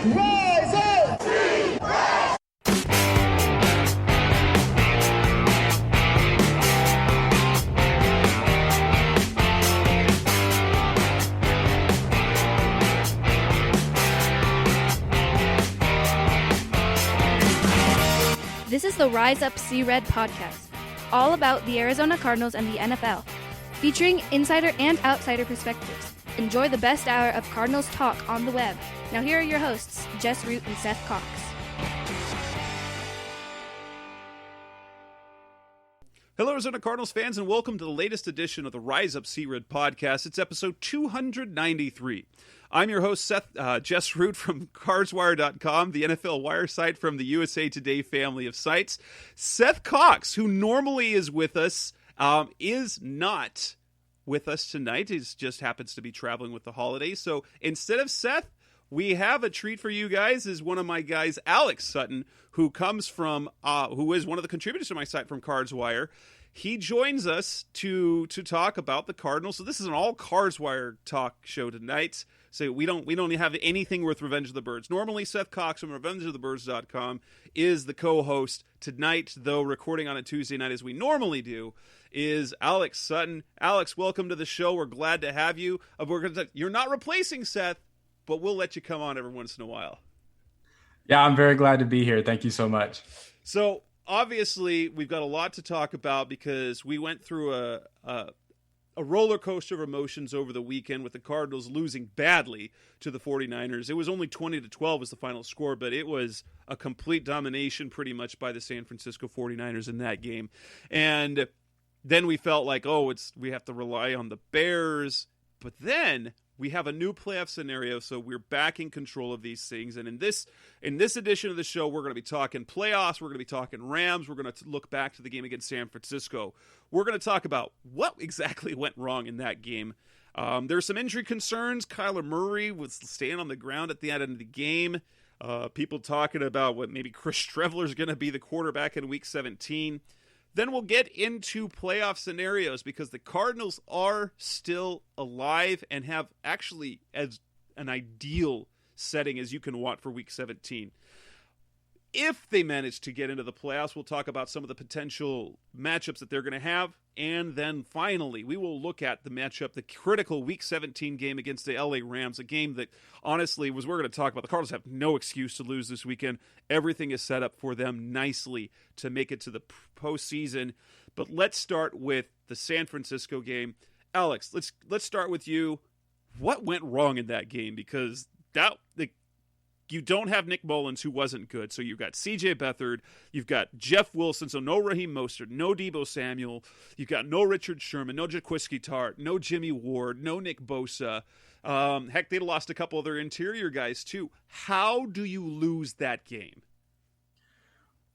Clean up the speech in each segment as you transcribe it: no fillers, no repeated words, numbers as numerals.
Rise up! This is the Rise Up See Red podcast, all about the Arizona Cardinals and the NFL, featuring insider and outsider perspectives. Enjoy the best hour of Cardinals talk on the web. Now here are your hosts, Jess Root and Seth Cox. Hello, Arizona Cardinals fans, and welcome to the latest edition of the Rise Up See Red podcast. It's episode 293. I'm your host, Jess Root from CardsWire.com, the NFL Wire site from the USA Today family of sites. Seth Cox, who normally is with us, is not with us tonight. He just happens to be traveling with the holidays. So instead of Seth, we have a treat for you guys. Is one of my guys, Alex Sutton, who comes from, who is one of the contributors to my site from CardsWire. He joins us to talk about the Cardinals. So this is an all CardsWire talk show tonight. So we don't have anything with Revenge of the Birds. Normally, Seth Cox from RevengeOfTheBirds.com is the co-host. Tonight, though, recording on a Tuesday night as we normally do, is Alex Sutton. Alex, welcome to the show. We're glad to have you. You're not replacing Seth, but we'll let you come on every once in a while. Yeah, I'm very glad to be here. Thank you so much. So, obviously, we've got a lot to talk about because we went through a roller coaster of emotions over the weekend with the Cardinals losing badly to the 49ers. It was only 20-12 was the final score, but it was a complete domination pretty much by the San Francisco 49ers in that game. And then we felt like, we have to rely on the Bears. But then we have a new playoff scenario, so we're back in control of these things. And in this edition of the show, we're going to be talking playoffs. We're going to be talking Rams. We're going to look back to the game against San Francisco. We're going to talk about what exactly went wrong in that game. There's some injury concerns. Kyler Murray was staying on the ground at the end of the game. People talking about what maybe Chris Streveler is going to be the quarterback in Week 17. Then we'll get into playoff scenarios because the Cardinals are still alive and have actually as an ideal setting as you can want for Week 17. If they manage to get into the playoffs, we'll talk about some of the potential matchups that they're going to have. And then finally, we will look at the matchup, the critical Week 17 game against the LA Rams, a game that honestly we're going to talk about. The Cardinals have no excuse to lose this weekend. Everything is set up for them nicely to make it to the postseason. But let's start with the San Francisco game. Alex, let's start with you. What went wrong in that game? Because you don't have Nick Mullins, who wasn't good. So you've got C.J. Beathard. You've got Jeff Wilson, so no Raheem Mostert, no Deebo Samuel. You've got no Richard Sherman, no Jaquiski Tartt, no Jimmy Ward, no Nick Bosa. Heck, they'd lost a couple of their interior guys, too. How do you lose that game?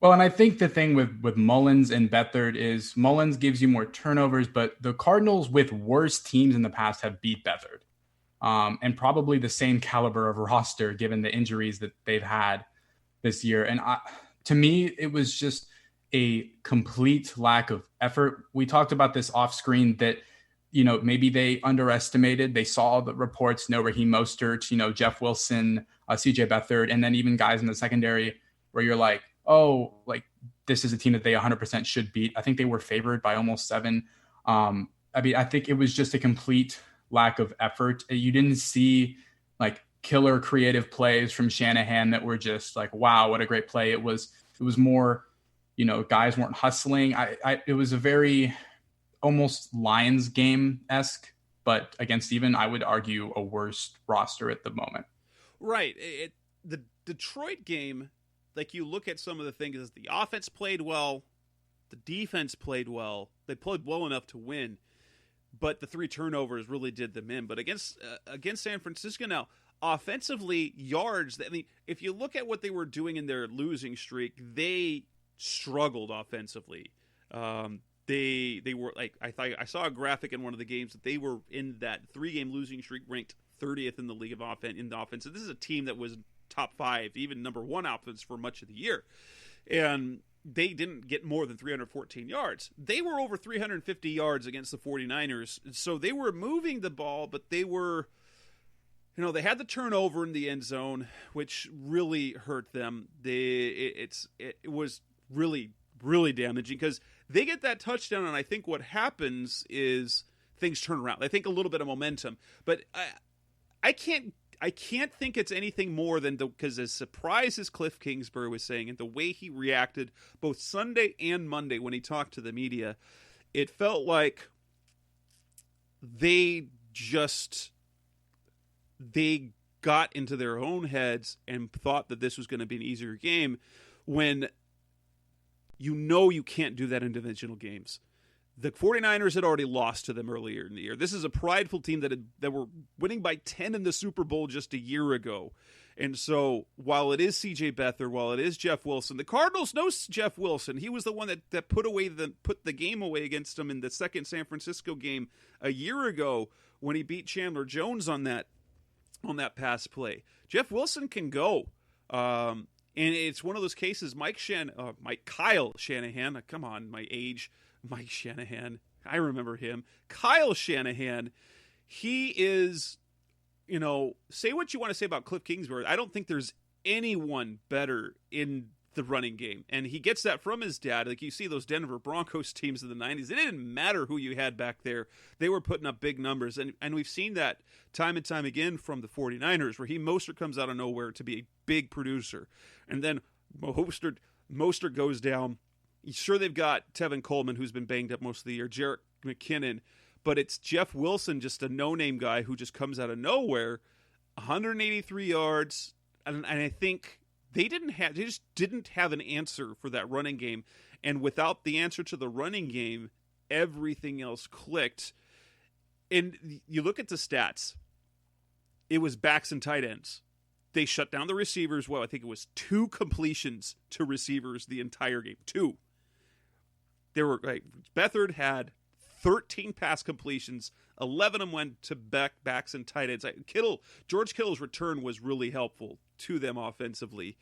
Well, and I think the thing with Mullins and Beathard is Mullins gives you more turnovers, but the Cardinals with worse teams in the past have beat Beathard. And probably the same caliber of roster given the injuries that they've had this year. And to me, it was just a complete lack of effort. We talked about this off screen that, maybe they underestimated. They saw the reports, no Raheem Mostert, Jeff Wilson, CJ Beathard, and then even guys in the secondary where you're like, this is a team that they 100% should beat. I think they were favored by almost 7. I think it was just a complete lack of effort. You didn't see killer creative plays from Shanahan that were just like, wow, what a great play. It was more, guys weren't hustling. It was a very almost Lions game-esque, but against even, I would argue, a worse roster at the moment. Right. The Detroit game, you look at some of the things, the offense played well, the defense played well, they played well enough to win. But the 3 turnovers really did them in. But against San Francisco now, offensively, yards, if you look at what they were doing in their losing streak, they struggled offensively. They were I saw a graphic in one of the games that they were in that 3-game losing streak ranked 30th in the league in the offense. So this is a team that was top 5, even number 1 offense for much of the year. And they didn't get more than 314 yards. They were over 350 yards against the 49ers. So they were moving the ball, but they were they had the turnover in the end zone, which really hurt them. It was really, really damaging because they get that touchdown, and I think what happens is things turn around. I think a little bit of momentum, but I can't think it's anything more than because as surprised as Cliff Kingsbury was saying, and the way he reacted both Sunday and Monday when he talked to the media, it felt like they got into their own heads and thought that this was going to be an easier game when you can't do that in divisional games. The 49ers had already lost to them earlier in the year. This is a prideful team that were winning by 10 in the Super Bowl just a year ago. And so while it is C.J. Beathard, while it is Jeff Wilson, the Cardinals know Jeff Wilson. He was the one that put the game away against them in the second San Francisco game a year ago when he beat Chandler Jones on that pass play. Jeff Wilson can go. And it's one of those cases, Kyle Shanahan, come on, my age, Mike Shanahan, I remember him. Kyle Shanahan, he is, say what you want to say about Cliff Kingsbury. I don't think there's anyone better in the running game. And he gets that from his dad. Like you see those Denver Broncos teams in the 90s. It didn't matter who you had back there. They were putting up big numbers. And we've seen that time and time again from the 49ers where Mostert comes out of nowhere to be a big producer. And then Mostert goes down. Sure, they've got Tevin Coleman, who's been banged up most of the year, Jerick McKinnon, but it's Jeff Wilson, just a no-name guy who just comes out of nowhere, 183 yards, and I think they just didn't have an answer for that running game, and without the answer to the running game, everything else clicked. And you look at the stats, it was backs and tight ends. They shut down the receivers. Well, I think it was 2 completions to receivers the entire game. 2. Beathard had 13 pass completions. 11 of them went to backs and tight ends. George Kittle's return was really helpful to them offensively,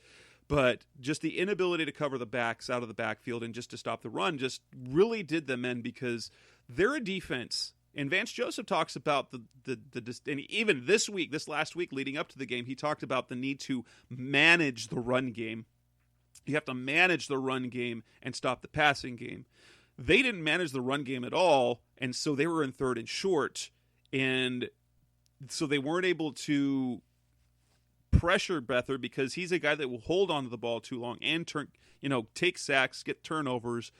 but just the inability to cover the backs out of the backfield and just to stop the run just really did them in because they're a defense. And Vance Joseph talks about and even this last week leading up to the game, he talked about the need to manage the run game. You have to manage the run game and stop the passing game. They didn't manage the run game at all, and so they were in third and short, and so they weren't able to pressure Beathard because he's a guy that will hold on to the ball too long and take sacks, get turnovers,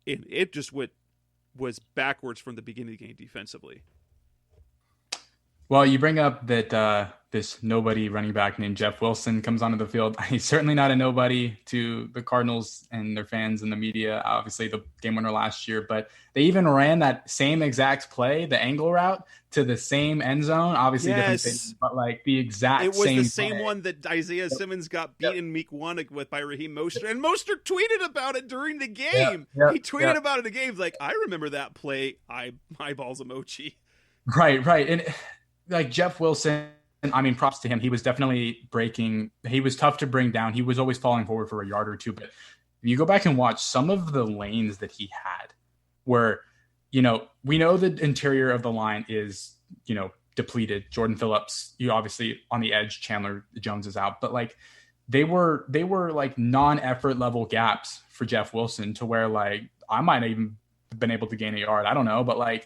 and it just was backwards from the beginning of the game defensively. Well, you bring up that this nobody running back named Jeff Wilson comes onto the field. He's certainly not a nobody to the Cardinals and their fans and the media, obviously the game winner last year, but they even ran that same exact play, the angle route, to the same end zone. Obviously different things, but like the exact same. It was the same play. one that Isaiah Simmons got beat in week 1 by Raheem Mostert. And Mostert tweeted about it during the game. He tweeted about it in the game. Like, I remember that play. Eyeballs emoji. Right. And like Jeff Wilson, I mean, props to him. He was definitely breaking. He was tough to bring down. He was always falling forward for a yard or two. But if you go back and watch some of the lanes that he had where, we know the interior of the line is, depleted. Jordan Phillips, obviously on the edge, Chandler Jones is out. But like they were like non-effort level gaps for Jeff Wilson to where like I might have even been able to gain a yard. I don't know. But like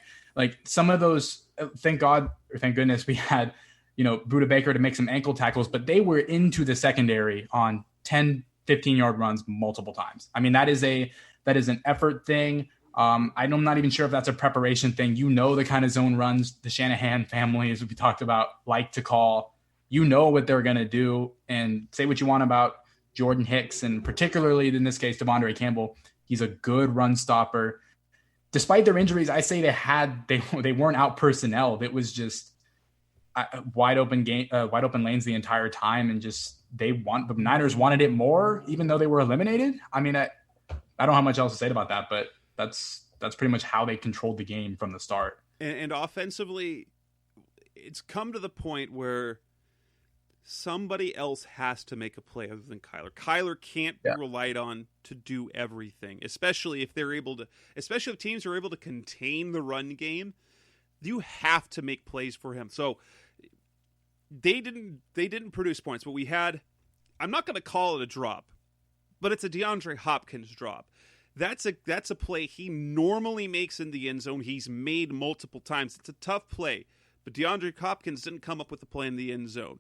some of those, thank goodness we had, Budda Baker to make some ankle tackles, but they were into the secondary on 10, 15-yard runs multiple times. I mean, that is an effort thing. I'm not even sure if that's a preparation thing. The kind of zone runs the Shanahan family, as we talked about, like to call. What they're going to do. And say what you want about Jordan Hicks, and particularly in this case, Devondre Campbell. He's a good run stopper. Despite their injuries, I say they weren't out personnel. It was just wide open lanes the entire time, and just the Niners wanted it more, even though they were eliminated. I mean, I don't have much else to say about that, but that's pretty much how they controlled the game from the start. And offensively, it's come to the point where somebody else has to make a play other than Kyler. Kyler can't be relied on to do everything, especially if teams are able to contain the run game. You have to make plays for him. So they didn't produce points, but we had, I'm not going to call it a drop, but it's a DeAndre Hopkins drop. That's a play he normally makes in the end zone. He's made multiple times. It's a tough play, but DeAndre Hopkins didn't come up with the play in the end zone.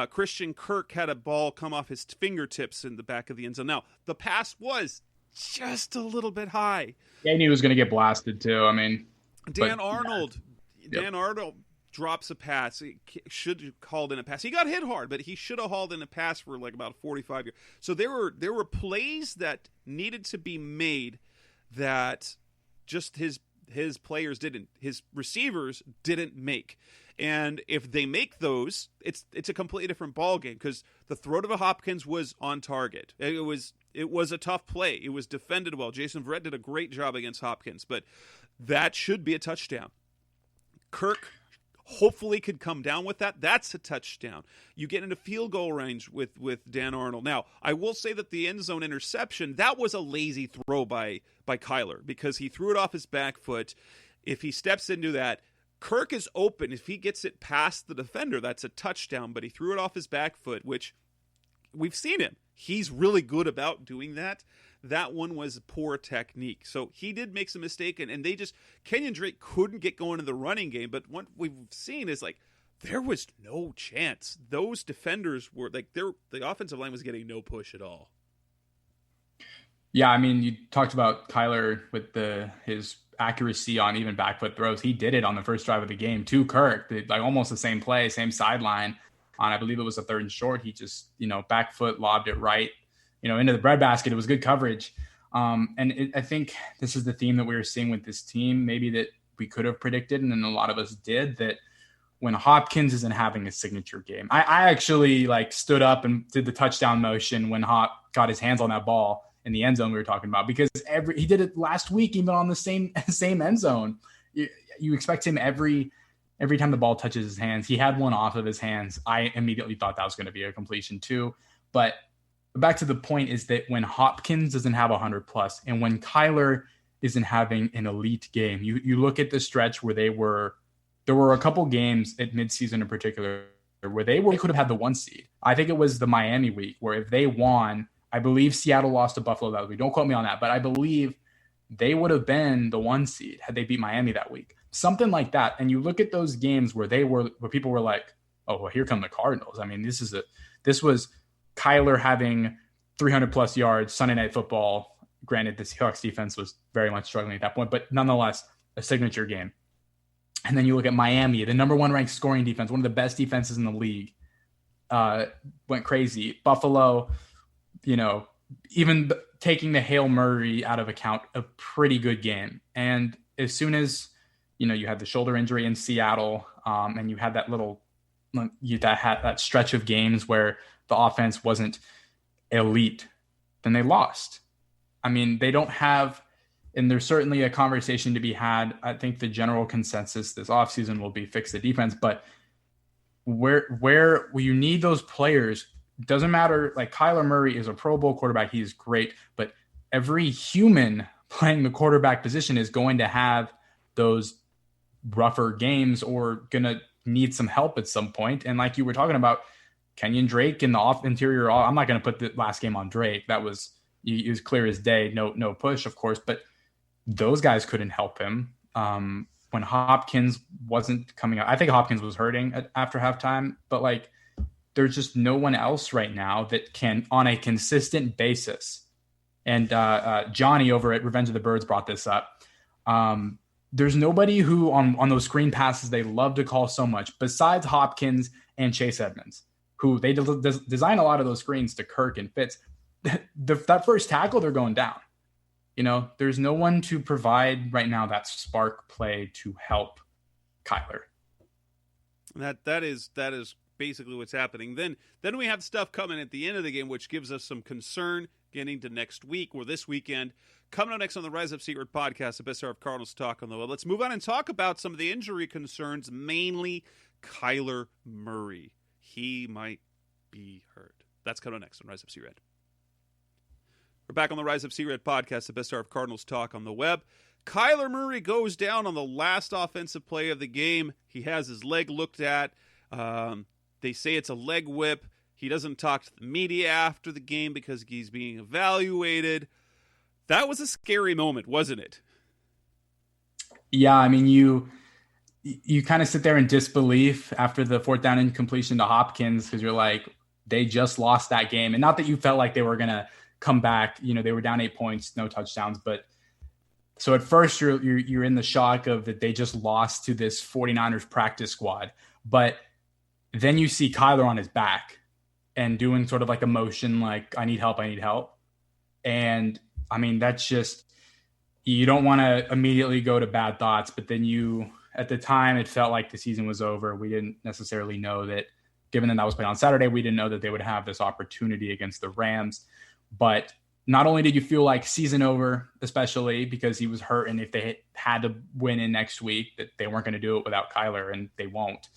Christian Kirk had a ball come off his fingertips in the back of the end zone. Now, the pass was just a little bit high. Yeah, he knew he was going to get blasted too. I mean, Dan Arnold drops a pass. He should have called in a pass. He got hit hard, but he should have hauled in a pass for like about 45 yards. So there were plays that needed to be made that just his players didn't, his receivers didn't make. And if they make those, it's a completely different ball game, because the throw to Hopkins was on target. It was a tough play. It was defended well. Jason Verrett did a great job against Hopkins, but that should be a touchdown. Kirk hopefully could come down with that. That's a touchdown. You get into field goal range with Dan Arnold. Now, I will say that the end zone interception, that was a lazy throw by Kyler, because he threw it off his back foot. If he steps into that, Kirk is open. If he gets it past the defender, that's a touchdown, but he threw it off his back foot, which we've seen him. He's really good about doing that. That one was poor technique. So he did make some mistake, and they just, Kenyon Drake couldn't get going in the running game, but what we've seen is like, there was no chance. Those defenders were like, the offensive line was getting no push at all. Yeah, I mean, you talked about Kyler with his accuracy on even back foot throws. He did it on the first drive of the game to Kirk, like almost the same play, same sideline. On, I believe it was a 3rd and short. He just, back foot lobbed it right, into the breadbasket. It was good coverage. I think this is the theme that we were seeing with this team, maybe that we could have predicted, and then a lot of us did, that when Hopkins isn't having a signature game. I actually stood up and did the touchdown motion when Hop got his hands on that ball in the end zone we were talking about, because he did it last week, even on the same end zone. You expect him every time the ball touches his hands. He had one off of his hands. I immediately thought that was going to be a completion too. But back to the point is that when Hopkins doesn't have 100+, and when Kyler isn't having an elite game, you look at the stretch where there were a couple games at midseason in particular where they could have had the 1 seed. I think it was the Miami week where if they won, I believe Seattle lost to Buffalo that week. Don't quote me on that, but I believe they would have been the 1 seed had they beat Miami that week. Something like that. And you look at those games where people were like, oh, well, here come the Cardinals. I mean, this was Kyler having 300+ yards, Sunday Night Football. Granted, the Seahawks defense was very much struggling at that point, but nonetheless, a signature game. And then you look at Miami, the number 1 ranked scoring defense, one of the best defenses in the league, went crazy. Buffalo, even taking the Hail Murray out of account, a pretty good game. And as soon as, you had the shoulder injury in Seattle, and you had that stretch of games where the offense wasn't elite, then they lost. I mean, they don't have, and there's certainly a conversation to be had. I think the general consensus this offseason will be fix the defense, but where you need those players, doesn't matter. Like Kyler Murray is a Pro Bowl quarterback. He is great, but every human playing the quarterback position is going to have those rougher games or going to need some help at some point. And like you were talking about, Kenyon Drake in the interior, I'm not going to put the last game on Drake. That was, it was clear as day. No push, of course, but those guys couldn't help him. When Hopkins wasn't coming out, I think Hopkins was hurting after halftime, but there's just no one else right now that can, on a consistent basis. And Johnny over at Revenge of the Birds brought this up. There's nobody who on those screen passes they love to call so much besides Hopkins and Chase Edmonds, who they design a lot of those screens to Kirk and Fitz. That first tackle, they're going down. There's no one to provide right now that spark play to help Kyler. That is basically what's happening. Then we have stuff coming at the end of the game, which gives us some concern getting to next week or this weekend. Coming up next on the Rise Up Secret podcast, the best hour of Cardinals talk on the web. Let's move on and talk about some of the injury concerns, mainly Kyler Murray. He might be hurt. That's coming up next on Rise Up C-Red. We're back on the Rise Up C-Red podcast, the best hour of Cardinals talk on the web. Kyler Murray goes down on the last offensive play of the game. He has his leg looked at. They say it's a leg whip. He doesn't talk to the media after the game because he's being evaluated. That was a scary moment, wasn't it? Yeah, I mean, you kind of sit there in disbelief after the fourth down incompletion to Hopkins because you're like, they just lost that game. And not that you felt like they were going to come back. They were down 8 points, no touchdowns. But so at first you're in the shock of that they just lost to this 49ers practice squad. But then you see Kyler on his back and doing sort of like a motion like, I need help. And I mean, that's just, you don't want to immediately go to bad thoughts, but then at the time, it felt like the season was over. We didn't necessarily know that, given that was played on Saturday, we didn't know that they would have this opportunity against the Rams. But not only did you feel like season over, especially because he was hurt, and if they had to win in next week, that they weren't going to do it without Kyler, and they won't.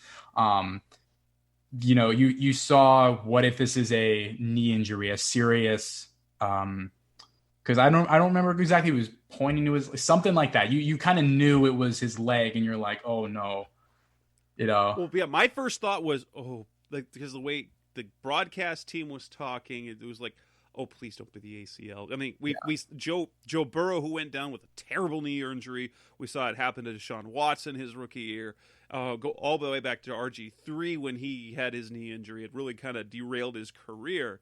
You saw, what if this is a knee injury, a serious, because I don't remember exactly. He was pointing to his, something like that. You kind of knew it was his leg, and you're like, oh no, Well, yeah, my first thought was, because the way the broadcast team was talking, it was like, oh, please don't be the ACL. I mean, we Joe Burrow, who went down with a terrible knee injury. We saw it happen to Deshaun Watson his rookie year. Go all the way back to RG3 when he had his knee injury. It really kind of derailed his career.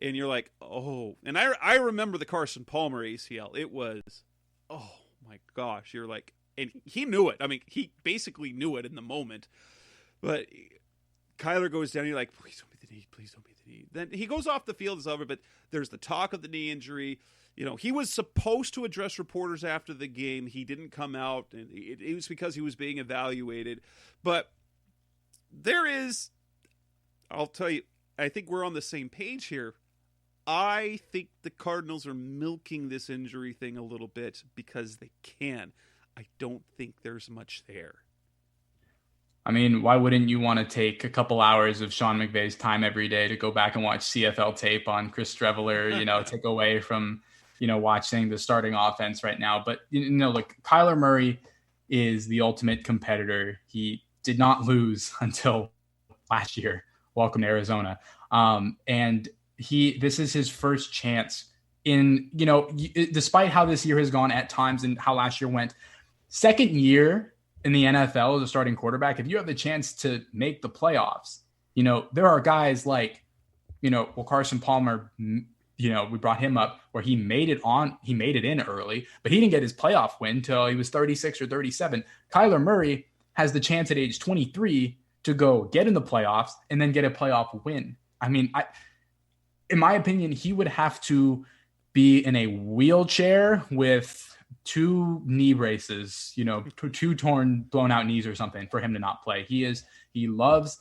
And you're like, oh. And I remember the Carson Palmer ACL. It was, oh, my gosh. You're like, and he knew it. I mean, he basically knew it in the moment. But Kyler goes down. You're like, please don't be the knee. Please don't be the knee. Then he goes off the field. It's over. But there's the talk of the knee injury. He was supposed to address reporters after the game. He didn't come out. And it was because he was being evaluated. But I'll tell you, I think we're on the same page here. I think the Cardinals are milking this injury thing a little bit because they can. I don't think there's much there. I mean, why wouldn't you want to take a couple hours of Sean McVay's time every day to go back and watch CFL tape on Chris Streveler, take away from, watching the starting offense right now. But, look, Kyler Murray is the ultimate competitor. He did not lose until last year. Welcome to Arizona. And this is his first chance in, despite how this year has gone at times and how last year went, second year in the NFL as a starting quarterback, if you have the chance to make the playoffs, there are guys like, Carson Palmer, we brought him up where he made it in early, but he didn't get his playoff win till he was 36 or 37. Kyler Murray has the chance at age 23 to go get in the playoffs and then get a playoff win. I mean, in my opinion, he would have to be in a wheelchair with 2 knee braces, 2 blown out knees or something for him to not play. He loves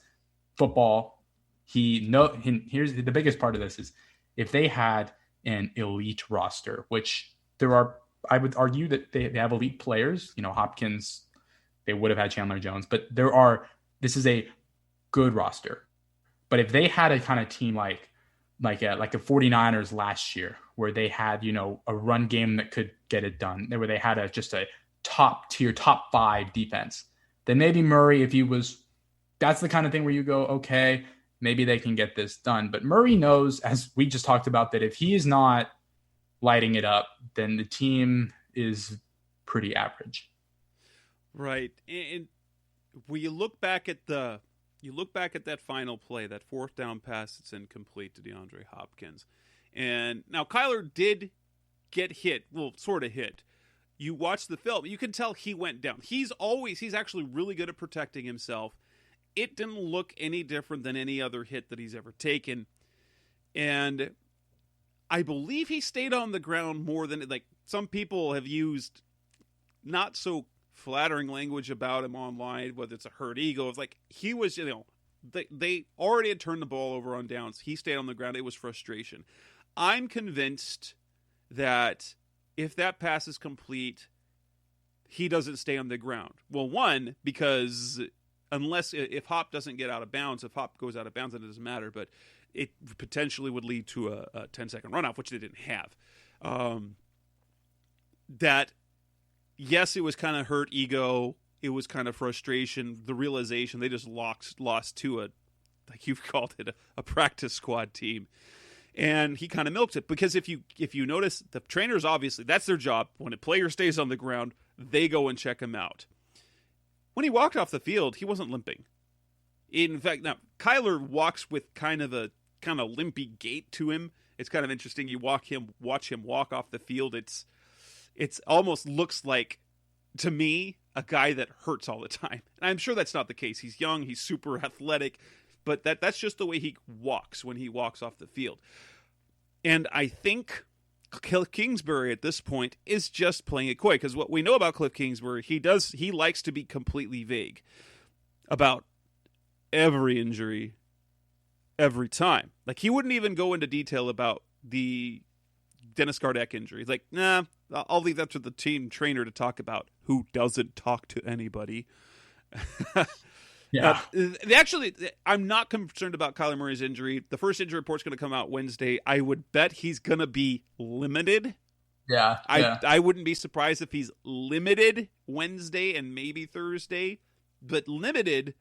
football. Here's the biggest part of this is if they had an elite roster, which I would argue that they have elite players, Hopkins, they would have had Chandler Jones, but this is a good roster. But if they had a kind of team like the 49ers last year, where they had, a run game that could get it done, where they had just a top tier, top 5 defense, then maybe Murray, that's the kind of thing where you go, okay, maybe they can get this done. But Murray knows, as we just talked about, that if he is not lighting it up, then the team is pretty average. Right. And when you look back at that final play, that 4th down pass that's incomplete to DeAndre Hopkins. And now Kyler did get hit, well, sort of hit. You watch the film, you can tell he went down. He's actually really good at protecting himself. It didn't look any different than any other hit that he's ever taken. And I believe he stayed on the ground more than, some people have used not so flattering language about him online, whether it's a hurt ego. It's like he was, they already had turned the ball over on downs. He stayed on the ground. It was frustration. I'm convinced that if that pass is complete, he doesn't stay on the ground. Well, one, because if Hop doesn't get out of bounds, if Hop goes out of bounds, then it doesn't matter, but it potentially would lead to a 10-second runoff, which they didn't have. That, yes, it was kind of hurt ego. it was kind of frustration, the realization they just lost to like you've called it, a practice squad team. And he kind of milked it because if you notice, the trainers, obviously, that's their job. When a player stays on the ground, they go and check him out. When he walked off the field, he wasn't limping. In fact, now, Kyler walks with kind of limpy gait to him. It's kind of interesting. You watch him walk off the field. It's almost looks like, to me, a guy that hurts all the time. And I'm sure that's not the case. He's young. He's super athletic. But that's just the way he walks when he walks off the field. And I think Cliff Kingsbury at this point is just playing it coy. Because what we know about Cliff Kingsbury, he likes to be completely vague about every injury, every time. Like, he wouldn't even go into detail about the Dennis Gardeck injury. He's like, nah, I'll leave that to the team trainer to talk about, who doesn't talk to anybody. Yeah. Actually, I'm not concerned about Kyler Murray's injury. The first injury report's going to come out Wednesday. I would bet he's going to be limited. Yeah. I wouldn't be surprised if he's limited Wednesday and maybe Thursday. But limited,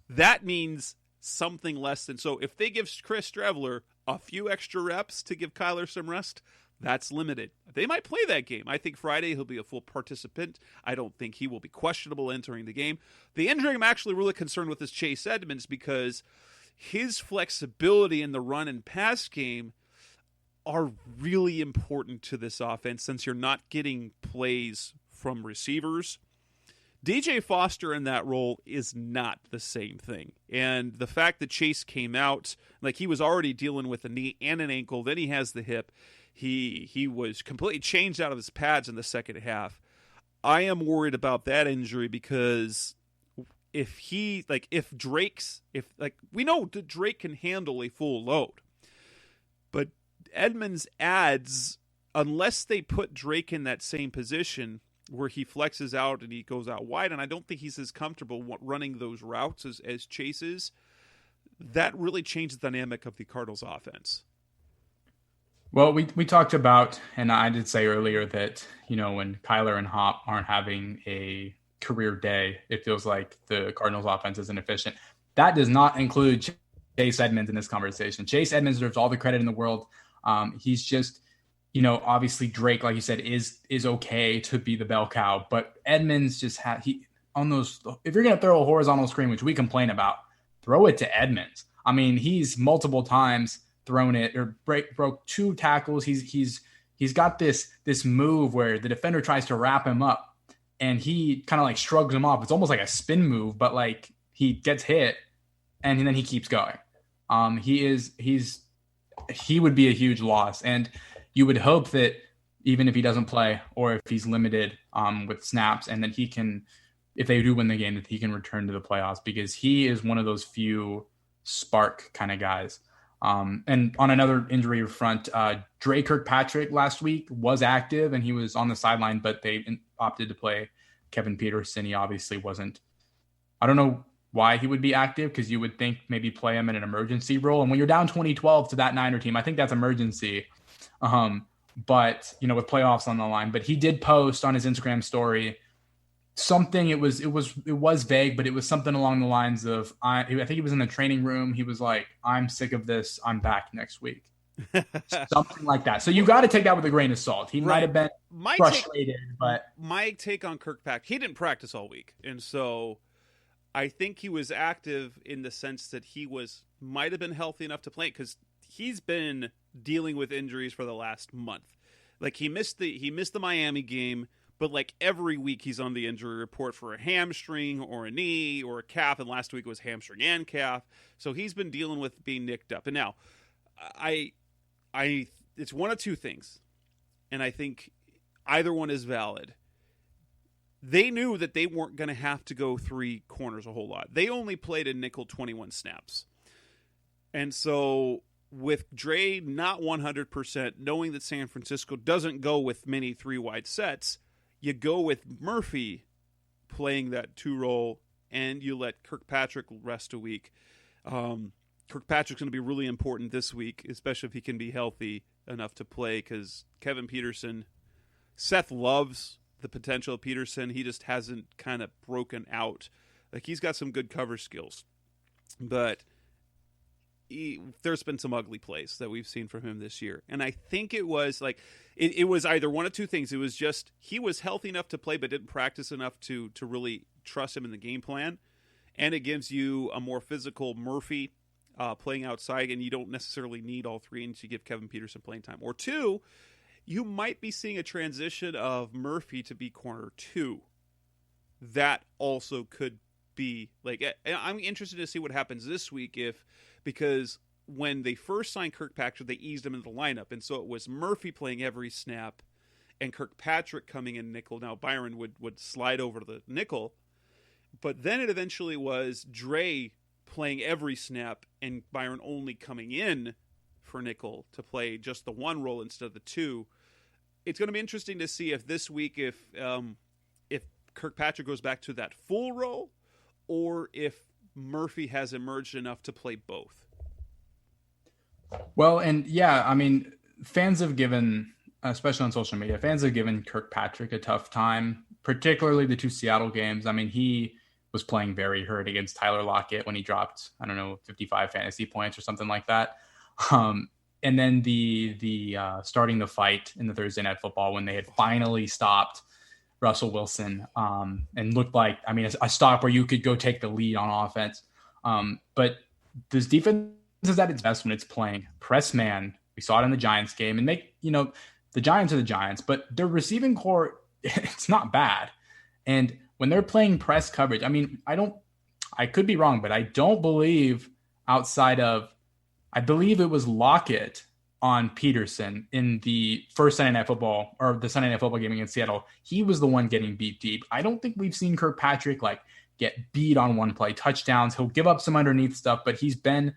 that means something less than. So if they give Chris Streveler a few extra reps to give Kyler some rest, that's limited. They might play that game. I think Friday he'll be a full participant. I don't think he will be questionable entering the game. The injury I'm actually really concerned with is Chase Edmonds, because his flexibility in the run and pass game are really important to this offense, since you're not getting plays from receivers. DJ Foster in that role is not the same thing. And the fact that Chase came out, like, he was already dealing with a knee and an ankle, then he has the hip. He was completely changed out of his pads in the second half. I am worried about that injury, because we know that Drake can handle a full load, but Edmonds adds, unless they put Drake in that same position where he flexes out and he goes out wide, and I don't think he's as comfortable running those routes as Chase is, that really changes the dynamic of the Cardinals offense. Well, we talked about, and I did say earlier that, when Kyler and Hop aren't having a career day, it feels like the Cardinals offense isn't efficient. That does not include Chase Edmonds in this conversation. Chase Edmonds deserves all the credit in the world. He's just, obviously Drake, like you said, is okay to be the bell cow, but Edmonds just on those, if you're going to throw a horizontal screen, which we complain about, throw it to Edmonds. I mean, he's multiple times thrown it or broke two tackles. He's got this move where the defender tries to wrap him up and he kind of like shrugs him off. It's almost like a spin move, but like he gets hit and then he keeps going. He would be a huge loss, and you would hope that even if he doesn't play or if he's limited with snaps, and then he can, if they do win the game, that he can return to the playoffs, because he is one of those few spark kind of guys. And on another injury front, Dre Kirkpatrick last week was active and he was on the sideline, but they opted to play Kevin Peterson. He obviously wasn't. I don't know why he would be active, because you would think maybe play him in an emergency role. And when you're down 20-12 to that Niner team, I think that's emergency. But, with playoffs on the line. But he did post on his Instagram story something. It was vague, but it was something along the lines of, I think he was in the training room. He was like, I'm sick of this. I'm back next week. Something like that. So you got to take that with a grain of salt. He might have been frustrated, but my take on Kirkpatrick, he didn't practice all week. And so I think he was active in the sense that he might have been healthy enough to play, because he's been dealing with injuries for the last month. Like, he missed the Miami game, but like every week he's on the injury report for a hamstring or a knee or a calf, and last week it was hamstring and calf. So he's been dealing with being nicked up. And now it's one of two things, and I think either one is valid. They knew that they weren't going to have to go three corners a whole lot. They only played a nickel 21 snaps. And so with Dre not 100%, knowing that San Francisco doesn't go with many three wide sets, you go with Murphy playing that two role, and you let Kirkpatrick rest a week. Kirkpatrick's going to be really important this week, especially if he can be healthy enough to play, because Kevin Peterson, Seth loves the potential of Peterson. He just hasn't kind of broken out. Like, he's got some good cover skills, but there's been some ugly plays that we've seen from him this year. And I think it was like, it was either one of two things. It was just, he was healthy enough to play, but didn't practice enough to really trust him in the game plan. And it gives you a more physical Murphy playing outside, and you don't necessarily need all three, and you give Kevin Peterson playing time. Or two, you might be seeing a transition of Murphy to be corner two. That also could be, like, I'm interested to see what happens this week because when they first signed Kirkpatrick, they eased him into the lineup, and so it was Murphy playing every snap and Kirkpatrick coming in nickel. Now Byron would slide over to the nickel, but then it eventually was Dre playing every snap and Byron only coming in for nickel to play just the one role instead of the two. It's going to be interesting to see if this week, if Kirkpatrick goes back to that full role, or if Murphy has emerged enough to play both. Well, and yeah, I mean, fans have given, especially on social media, fans have given Kirkpatrick a tough time, particularly the 2 Seattle games. I mean, he was playing very hurt against Tyler Lockett when he dropped, 55 fantasy points or something like that. And then the starting the fight in the Thursday Night Football when they had finally stopped Russell Wilson and looked like, a stop where you could go take the lead on offense. But this defense is at its best when it's playing press man. We saw it in the Giants game, and the Giants are the Giants, but their receiving core, it's not bad. And when they're playing press coverage, I could be wrong, but I don't believe I believe it was Lockett on Peterson in the first Sunday Night Football, or the Sunday Night Football game against Seattle. He was the one getting beat deep. I don't think we've seen Kirkpatrick get beat on one play, touchdowns. He'll give up some underneath stuff, but he's been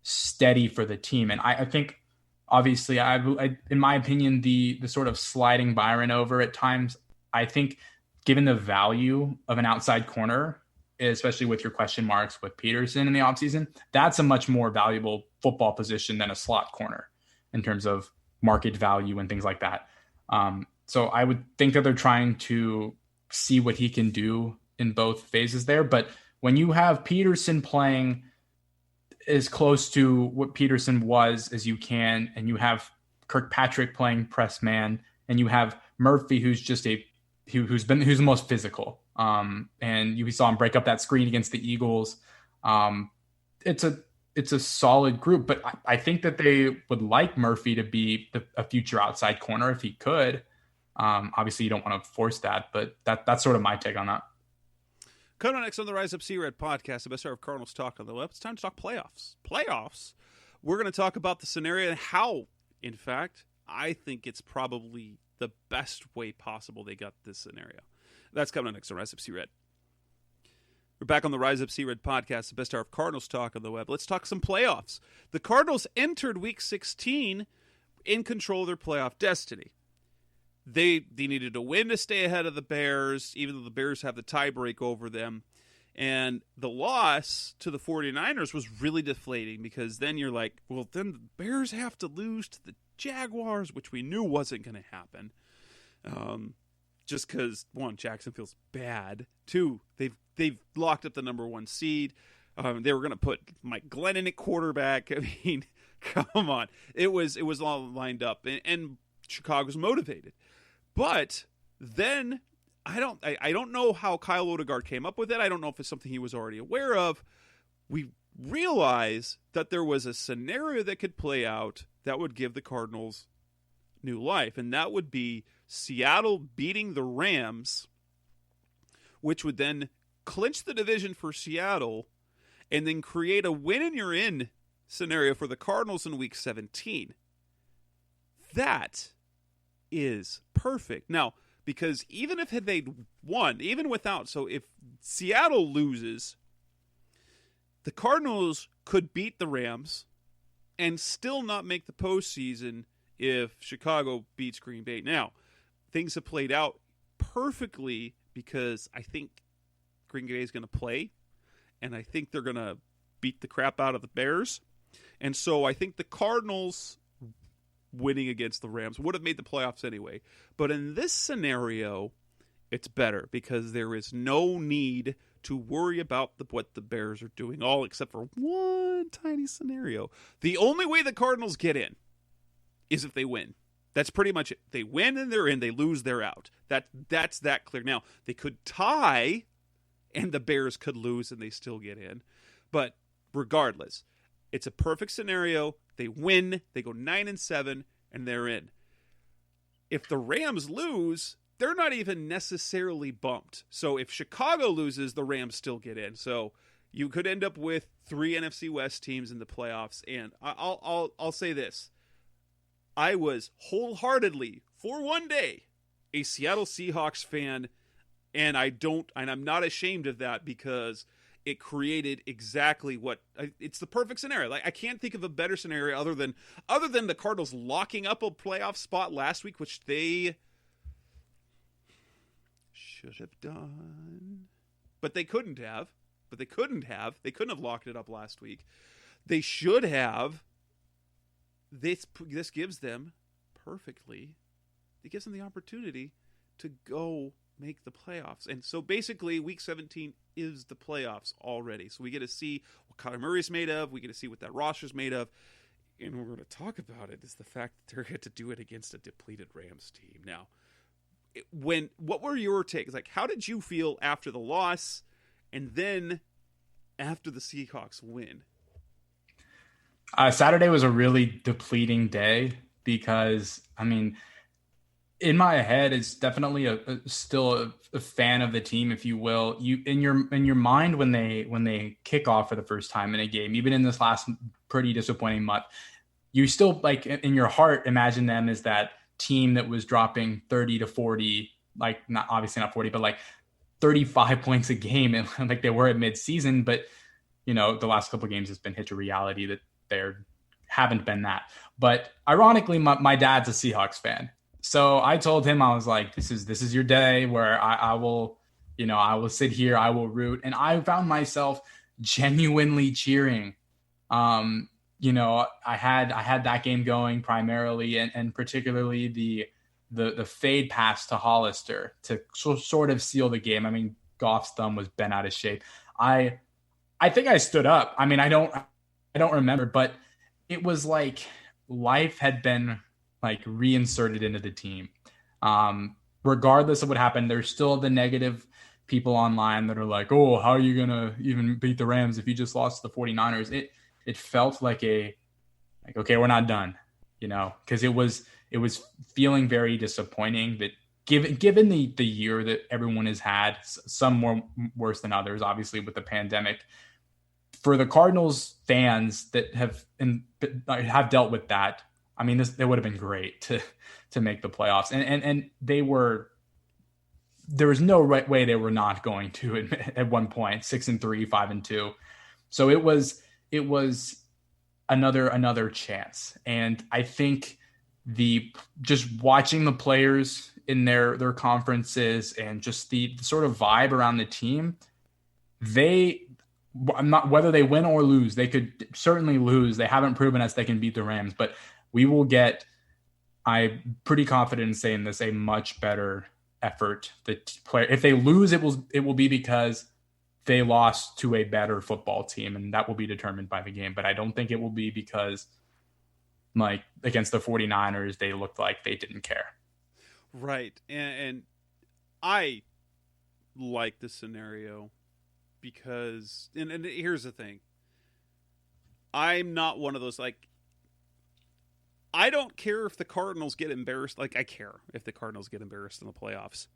steady for the team. And I think, obviously, in my opinion, the sort of sliding Byron over at times, I think given the value of an outside corner, especially with your question marks with Peterson in the offseason, that's a much more valuable football position than a slot corner in terms of market value and things like that. So I would think that they're trying to see what he can do in both phases there. But when you have Peterson playing as close to what Peterson was as you can, and you have Kirkpatrick playing press man, and you have Murphy, who's just who's the most physical. And you saw him break up that screen against the Eagles. It's a solid group, but I think that they would like Murphy to be a future outside corner if he could. Obviously, you don't want to force that, but that's sort of my take on that. Coming next on the Rise Up C-Red podcast, the best hour of Cardinals talk on the web. It's time to talk playoffs. We're going to talk about the scenario and how, in fact, I think it's probably the best way possible they got this scenario. That's coming next on Rise Up C-Red. We're back on the Rise Up C-Red podcast, the best hour of Cardinals talk on the web. Let's talk some playoffs. The Cardinals entered Week 16 in control of their playoff destiny. They needed a win to stay ahead of the Bears, even though the Bears have the tiebreak over them. And the loss to the 49ers was really deflating, because then you're like, well, then the Bears have to lose to the Jaguars, which we knew wasn't going to happen. Just because, one, Jacksonville's bad. Two, they've locked up the number 1 seed. They were going to put Mike Glennon at quarterback. I mean, come on. It was all lined up, and Chicago's motivated. But then I don't know how Kyle Odegaard came up with it. I don't know if it's something he was already aware of. We realized that there was a scenario that could play out that would give the Cardinals new life, and that would be Seattle beating the Rams, which would then clinch the division for Seattle and then create a win and you're in scenario for the Cardinals in Week 17. That is perfect. Now, because even if they'd won, even without, so if Seattle loses, the Cardinals could beat the Rams and still not make the postseason if Chicago beats Green Bay. Now, things have played out perfectly because I think Green Bay is going to play, and I think they're going to beat the crap out of the Bears. And so I think the Cardinals winning against the Rams would have made the playoffs anyway. But in this scenario, It's better because there is no need to worry about what the Bears are doing, all except for one tiny scenario. The only way the Cardinals get in is if they win. That's pretty much it. They win and they're in. They lose, they're out. That's that clear. Now, they could tie and the Bears could lose and they still get in. But regardless, it's a perfect scenario. They win, they go 9-7, and they're in. If the Rams lose, they're not even necessarily bumped. So if Chicago loses, the Rams still get in. So you could end up with 3 NFC West teams in the playoffs. And I'll say this. I was wholeheartedly, for one day, a Seattle Seahawks fan, and I'm not ashamed of that because it created exactly it's the perfect scenario. Like, I can't think of a better scenario other than the Cardinals locking up a playoff spot last week, which they should have done, but they couldn't have. They couldn't have locked it up last week. They should have. This gives them the opportunity to go make the playoffs. And so basically week 17 is the playoffs already. So we get to see what Kyler Murray's made of. We get to see what that roster's made of. And we're going to talk about it is the fact that they're going to do it against a depleted Rams team. Now, what were your takes? Like, how did you feel after the loss and then after the Seahawks win? Saturday was a really depleting day because, I mean, in my head, it's definitely still a fan of the team, if you will. You in your mind when they kick off for the first time in a game, even in this last pretty disappointing month, you still, like, in your heart imagine them as that team that was dropping 30 to 40, like, not obviously not 40, but like 35 points a game, and like they were at midseason. But the last couple of games has been hit to reality that they haven't been that. But ironically, my dad's a Seahawks fan. So I told him, I was like, this is your day where I will sit here, I will root. And I found myself genuinely cheering. I had that game going primarily and particularly the fade pass to Hollister to sort of seal the game. I mean, Goff's thumb was bent out of shape. I think I stood up. I mean, I don't remember, but it was like life had been like reinserted into the team. Regardless of what happened, there's still the negative people online that are like, oh, how are you going to even beat the Rams if you just lost to the 49ers? It felt like okay, we're not done, because it was feeling very disappointing that given the year that everyone has had, some more worse than others, obviously with the pandemic. For the Cardinals fans that have dealt with that, I mean, it would have been great to make the playoffs, and there was no right way they were not going to at one point, 6-3, 5-2. So it was another chance, and I think just watching the players in their conferences and just the sort of vibe around the team, whether they win or lose, they could certainly lose. They haven't proven us they can beat the Rams, but we will get, I'm pretty confident in saying this, a much better effort. If they lose, it will be because they lost to a better football team, and that will be determined by the game. But I don't think it will be because, like, against the 49ers, they looked like they didn't care. Right. And I like the scenario because, and here's the thing. I'm not one of those, like, I don't care if the Cardinals get embarrassed. Like, I care if the Cardinals get embarrassed in the playoffs.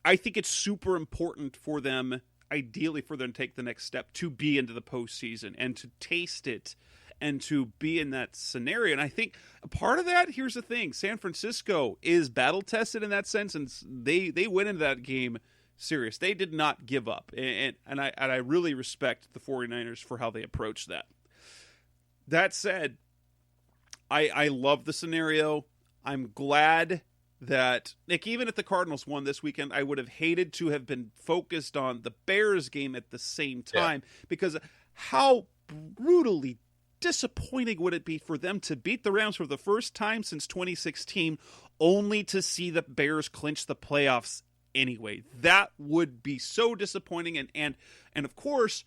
I think it's super important for them, ideally for them to take the next step to be into the postseason and to taste it and to be in that scenario. And I think a part of that, here's the thing, San Francisco is battle-tested in that sense, and they went into that game serious. They did not give up. And I really respect the 49ers for how they approached that. That said, I love the scenario. I'm glad that, Nick, even if the Cardinals won this weekend, I would have hated to have been focused on the Bears game at the same time, because how brutally disappointing would it be for them to beat the Rams for the first time since 2016, only to see the Bears clinch the playoffs anyway. That would be so disappointing. And of course,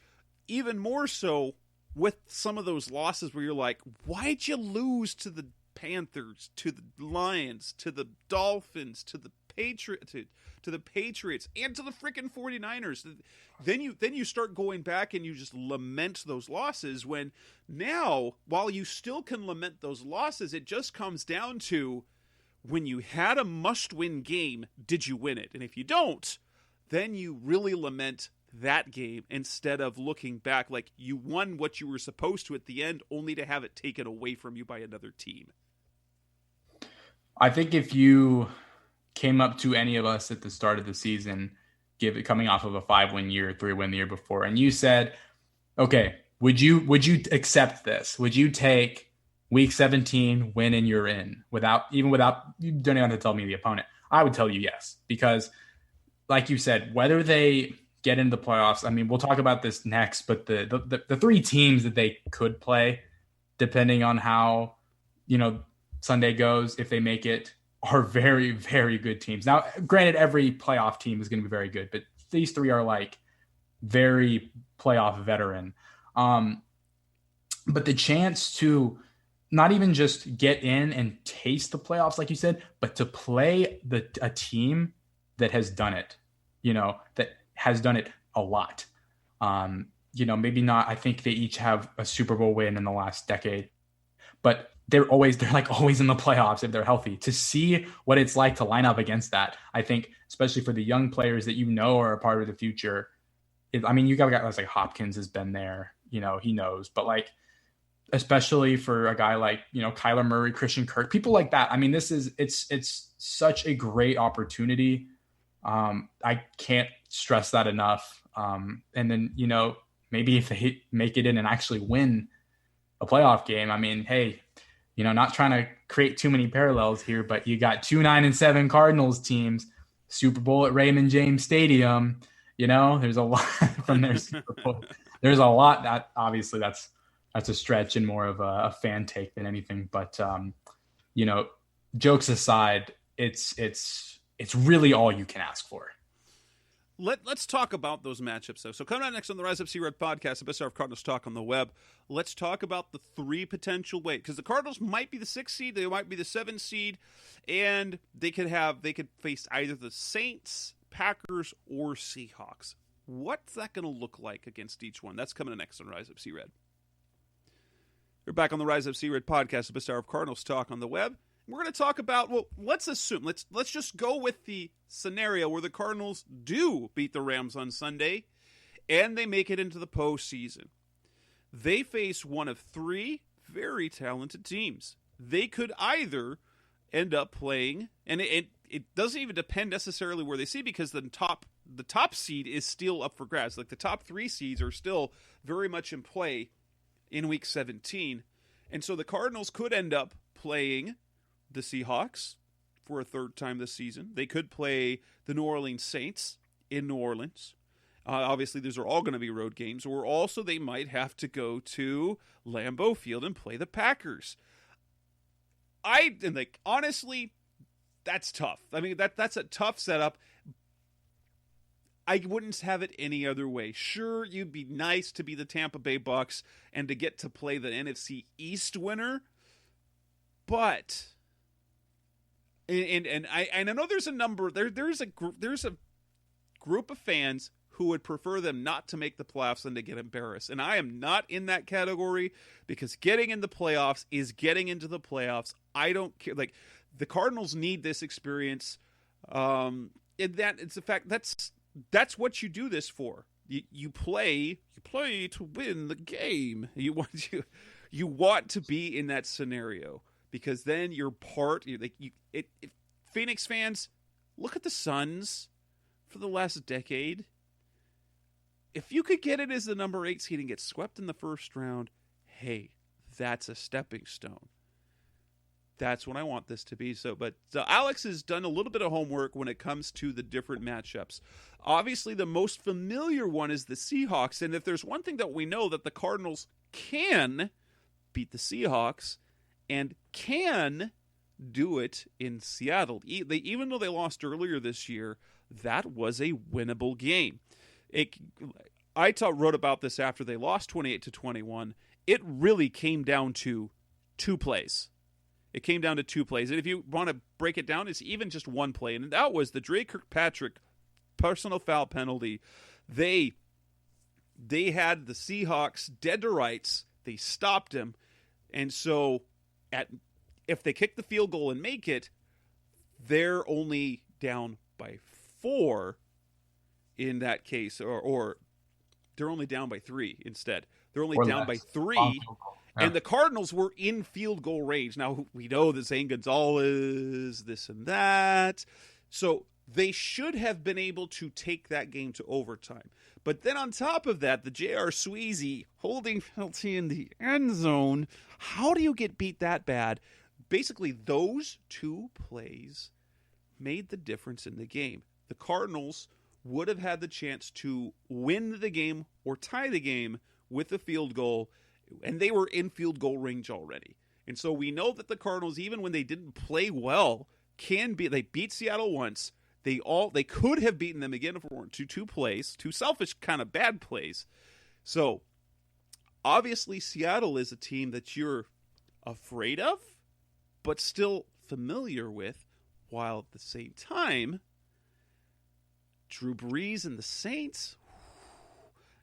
even more so with some of those losses where you're like, why'd you lose to the Panthers, to the Lions, to the Dolphins, to the Patriots, to the Patriots, and to the freaking 49ers. Then you start going back and you just lament those losses, when now, while you still can lament those losses, it just comes down to, when you had a must-win game, did you win it? And if you don't, then you really lament that game instead of looking back like you won what you were supposed to at the end, only to have it taken away from you by another team. I think if you came up to any of us at the start of the season, coming off of a 5-win year, 3-win the year before, and you said, okay, would you accept this? Would you take week 17 win and you're in without you don't even have to tell me the opponent? I would tell you yes, because like you said, whether they get into the playoffs, I mean, we'll talk about this next, but the 3 teams that they could play, depending on how, Sunday goes, if they make it, are very, very good teams. Now, granted, every playoff team is going to be very good, but these 3 are like very playoff veteran. But the chance to not even just get in and taste the playoffs, like you said, but to play a team that has done it, that has done it a lot. Maybe not, I think they each have a Super Bowl win in the last decade, but they're always in the playoffs if they're healthy. To see what it's like to line up against that, I think, especially for the young players that are a part of the future. You got guys like Hopkins has been there, he knows, but like, especially for a guy like, Kyler Murray, Christian Kirk, people like that. I mean, it's such a great opportunity. I can't stress that enough. And then, maybe if they make it in and actually win a playoff game, I mean, hey, not trying to create too many parallels here, but you got 2 9-7 Cardinals teams, Super Bowl at Raymond James Stadium. There's a lot from their Super Bowl. There's a lot that obviously that's a stretch and more of a fan take than anything. But jokes aside, it's really all you can ask for. Let's talk about those matchups, though. So coming out next on the Rise Up Sea Red podcast, the best hour of Cardinals talk on the web, let's talk about the 3 potential ways. Because the Cardinals might be the 6th seed, they might be the 7th seed, and they could face either the Saints, Packers, or Seahawks. What's that going to look like against each one? That's coming next on Rise Up Sea Red. We're back on the Rise Up Sea Red podcast, the best hour of Cardinals talk on the web. We're going to talk about, let's just go with the scenario where the Cardinals do beat the Rams on Sunday and they make it into the postseason. They face one of 3 very talented teams. They could either end up playing, and it doesn't even depend necessarily where they see, because the top seed is still up for grabs. Like the top 3 seeds are still very much in play in week 17. And so the Cardinals could end up playing the Seahawks for a 3rd time this season. They could play the New Orleans Saints in New Orleans. Obviously, these are all going to be road games. Or also they might have to go to Lambeau Field and play the Packers. Honestly, that's tough. I mean, that's a tough setup. I wouldn't have it any other way. Sure, you'd be nice to be the Tampa Bay Bucks and to get to play the NFC East winner, but and I know there's a number there's a group of fans who would prefer them not to make the playoffs than to get embarrassed, and I am not in that category, because getting in the playoffs is getting into the playoffs. I don't care. Like, the Cardinals need this experience. And that it's the fact that's what you do this for. You play to win the game. You want to be in that scenario, because then you're part. Phoenix fans, look at the Suns for the last decade. If you could get it as the number 8 seed and get swept in the first round, hey, that's a stepping stone. That's what I want this to be. But Alex has done a little bit of homework when it comes to the different matchups. Obviously, the most familiar one is the Seahawks. And if there's one thing that we know, that the Cardinals can beat the Seahawks and can do it in Seattle. Even though they lost earlier this year, that was a winnable game. Wrote about this after they lost 28-21. It really came down to two plays. It came down to two plays. And if you want to break it down, it's even just one play. And that was the Drake Kirkpatrick personal foul penalty. They had the Seahawks dead to rights. They stopped him. And so if they kick the field goal and make it, they're only down by 4 in that case. Or they're only down by 3 instead. They're only down by 3. Yeah. And the Cardinals were in field goal range. Now, we know that Zane Gonzalez, this and that. So they should have been able to take that game to overtime. But then on top of that, the J.R. Sweezy holding penalty in the end zone. How do you get beat that bad? Basically, those two plays made the difference in the game. The Cardinals would have had the chance to win the game or tie the game with a field goal, and they were in field goal range already. And so we know that the Cardinals, even when they didn't play well, they beat Seattle once. They could have beaten them again if it weren't two plays, two selfish kind of bad plays. So obviously Seattle is a team that you're afraid of, but still familiar with, while at the same time, Drew Brees and the Saints,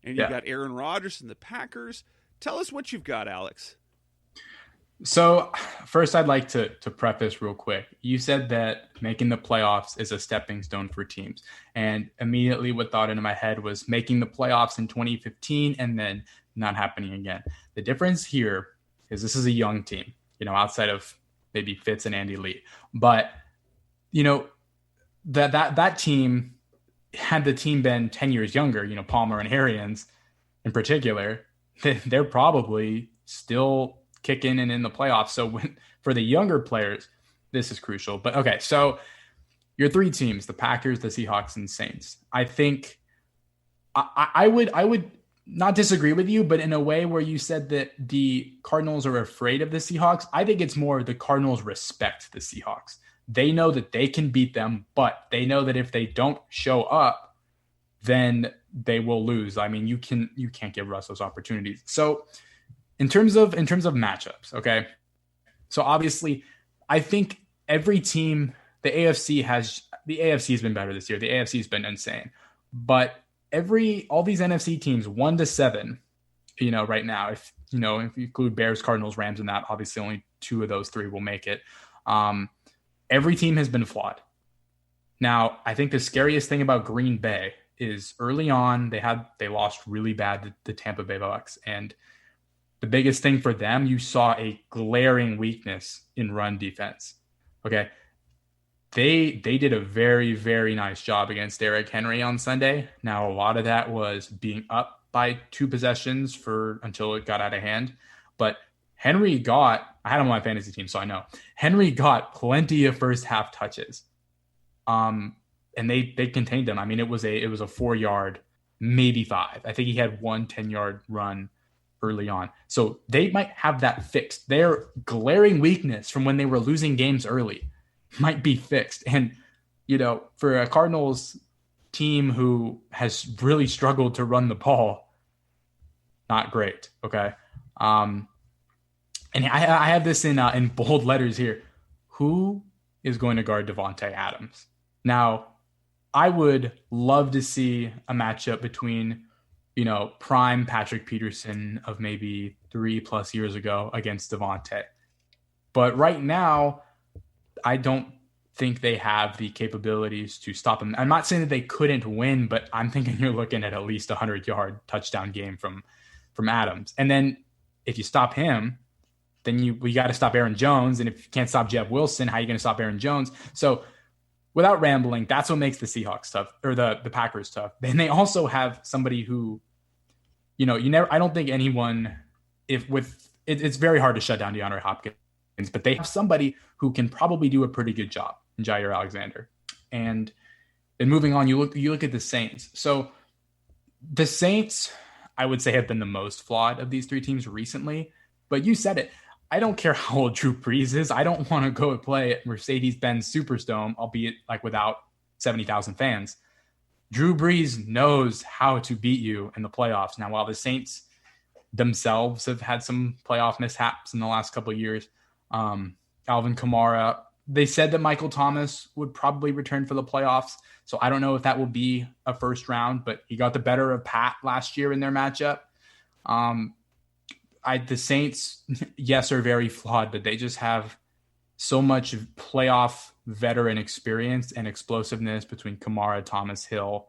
and you've got Aaron Rodgers and the Packers. Tell us what you've got, Alex. So first, I'd like to preface real quick. You said that making the playoffs is a stepping stone for teams. And immediately what thought into my head was making the playoffs in 2015 and then not happening again. The difference here is this is a young team, outside of maybe Fitz and Andy Lee. But, that team, had the team been 10 years younger, Palmer and Arians in particular, they're probably still kicking and in the playoffs. So for the younger players, this is crucial. But okay, so your 3 teams, the Packers, the Seahawks, and Saints. I think I would not disagree with you, but in a way where you said that the Cardinals are afraid of the Seahawks, I think it's more the Cardinals respect the Seahawks. They know that they can beat them, but they know that if they don't show up, then they will lose. I mean, you can't give Russ those opportunities. So in terms of matchups, okay. So obviously, I think every team, the AFC has been better this year. The AFC has been insane, but all these NFC teams 1-7, right now, if you include Bears, Cardinals, Rams, and that, obviously only 2 of those 3 will make it. Every team has been flawed. Now, I think the scariest thing about Green Bay is early on they lost really bad to the Tampa Bay Bucks, and the biggest thing for them, you saw a glaring weakness in run defense. Okay. They did a very, very nice job against Derrick Henry on Sunday. Now, a lot of that was being up by 2 possessions until it got out of hand. But I had him on my fantasy team, so I know. Henry got plenty of first half touches. And they contained him. I mean, it was a 4-yard, maybe 5. I think he had 1 10-yard run early on. So they might have that fixed. Their glaring weakness from when they were losing games early might be fixed. And, for a Cardinals team who has really struggled to run the ball, not great. Okay. And I have this in bold letters here. Who is going to guard Devontae Adams? Now, I would love to see a matchup between prime Patrick Peterson of maybe 3+ years ago against Devontae. But right now, I don't think they have the capabilities to stop him. I'm not saying that they couldn't win, but I'm thinking you're looking at least a 100-yard touchdown game from Adams. And then if you stop him, then we got to stop Aaron Jones. And if you can't stop Jeff Wilson, how are you going to stop Aaron Jones? So without rambling, that's what makes the Seahawks tough, or the Packers tough. And they also have somebody who, I don't think anyone, it's very hard to shut down DeAndre Hopkins, but they have somebody who can probably do a pretty good job in Jair Alexander. And then moving on, you look at the Saints. So the Saints, I would say, have been the most flawed of these 3 teams recently, but you said it. I don't care how old Drew Brees is. I don't want to go play at Mercedes-Benz Superdome, albeit without 70,000 fans. Drew Brees knows how to beat you in the playoffs. Now, while the Saints themselves have had some playoff mishaps in the last couple of years, Alvin Kamara, they said that Michael Thomas would probably return for the playoffs. So I don't know if that will be a first round, but he got the better of Pat last year in their matchup. The Saints, yes, are very flawed, but they just have so much playoff veteran experience and explosiveness between Kamara, Thomas, Hill.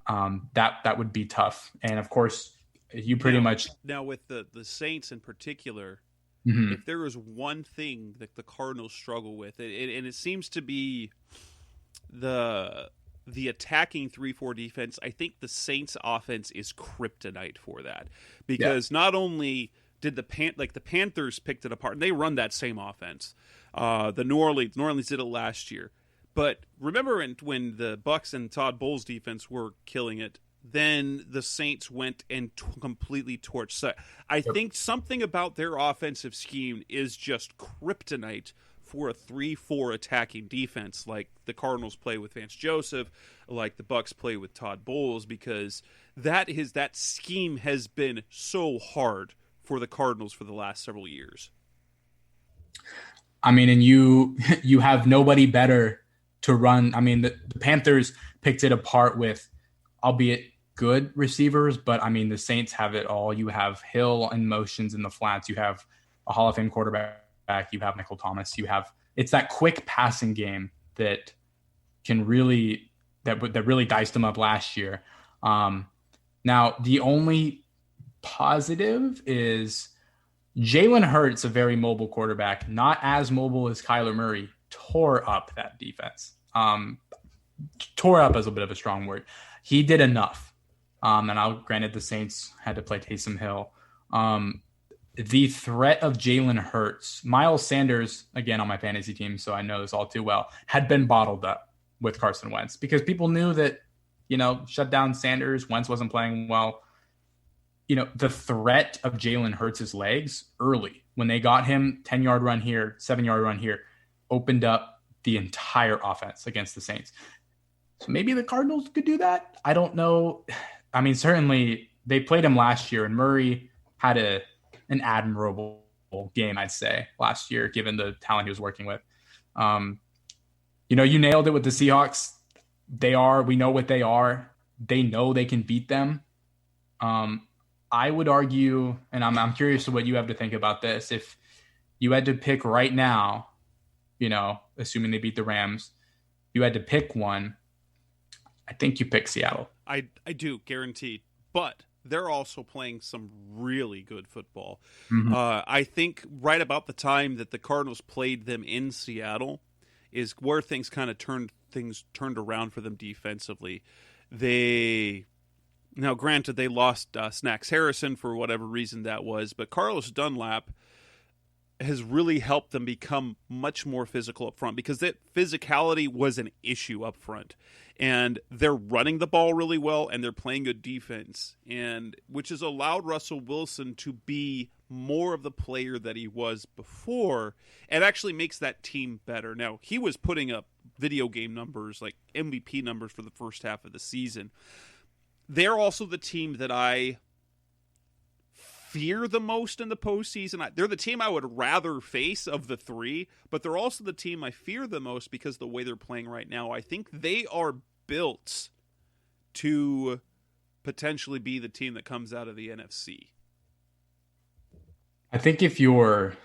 That would be tough. And of course, you pretty much now with the Saints in particular. Mm-hmm. If there is one thing that the Cardinals struggle with, and it seems to be the attacking 3-4 defense, I think the Saints offense is kryptonite for that. Because not only did the Panthers picked it apart, and they run that same offense. The New Orleans did it last year. But remember when the Bucs and Todd Bowles defense were killing it, then the Saints went and completely torched. So I think something about their offensive scheme is just kryptonite for a 3-4 attacking defense, like the Cardinals play with Vance Joseph, like the Bucs play with Todd Bowles, because that scheme has been so hard for the Cardinals for the last several years. I mean, and you have nobody better to run. I mean, the Panthers picked it apart with, albeit good receivers, but I mean, the Saints have it all. You have Hill and motions in the flats. You have a Hall of Fame quarterback. You have Michael Thomas. It's that quick passing game that can really diced them up last year. Now, the only positive is Jalen Hurts, a very mobile quarterback, not as mobile as Kyler Murray, tore up that defense. Tore up is a bit of a strong word. He did enough. Granted, the Saints had to play Taysom Hill. The threat of Jalen Hurts, Miles Sanders, again on my fantasy team, so I know this all too well, had been bottled up with Carson Wentz because people knew that, shut down Sanders, Wentz wasn't playing well. The threat of Jalen Hurts' legs early, when they got him 10-yard run here, 7-yard run here, opened up the entire offense against the Saints. So maybe the Cardinals could do that. I don't know. I mean, certainly they played him last year, and Murray had an admirable game, I'd say, last year, given the talent he was working with. You nailed it with the Seahawks. We know what they are. They know they can beat them. I would argue, and I'm curious to what you have to think about this. If you had to pick right now, assuming they beat the Rams, you had to pick one, I think you pick Seattle. I do, guaranteed. But they're also playing some really good football. Mm-hmm. I think right about the time that the Cardinals played them in Seattle is where things kind of turned around for them defensively. Now, granted, they lost Snacks Harrison for whatever reason that was, but Carlos Dunlap has really helped them become much more physical up front because that physicality was an issue up front. And they're running the ball really well, and they're playing good defense, which has allowed Russell Wilson to be more of the player that he was before, and actually makes that team better. Now, he was putting up video game numbers, like MVP numbers for the first half of the season. They're also the team that I fear the most in the postseason. They're the team I would rather face of the three, but they're also the team I fear the most because of the way they're playing right now. I think they are built to potentially be the team that comes out of the NFC. I think if you're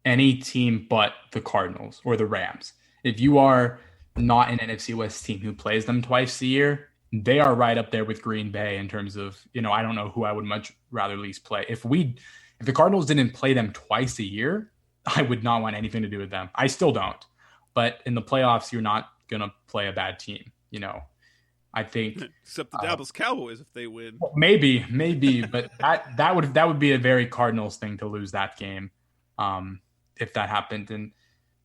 any team but the Cardinals or the Rams, if you are not an NFC West team who plays them twice a year, they are right up there with Green Bay in terms of, I don't know who I would much rather least play. If the Cardinals didn't play them twice a year, I would not want anything to do with them. I still don't. But in the playoffs, you're not going to play a bad team. I think except the Dallas Cowboys if they win. Maybe, but that would be a very Cardinals thing to lose that game if that happened. And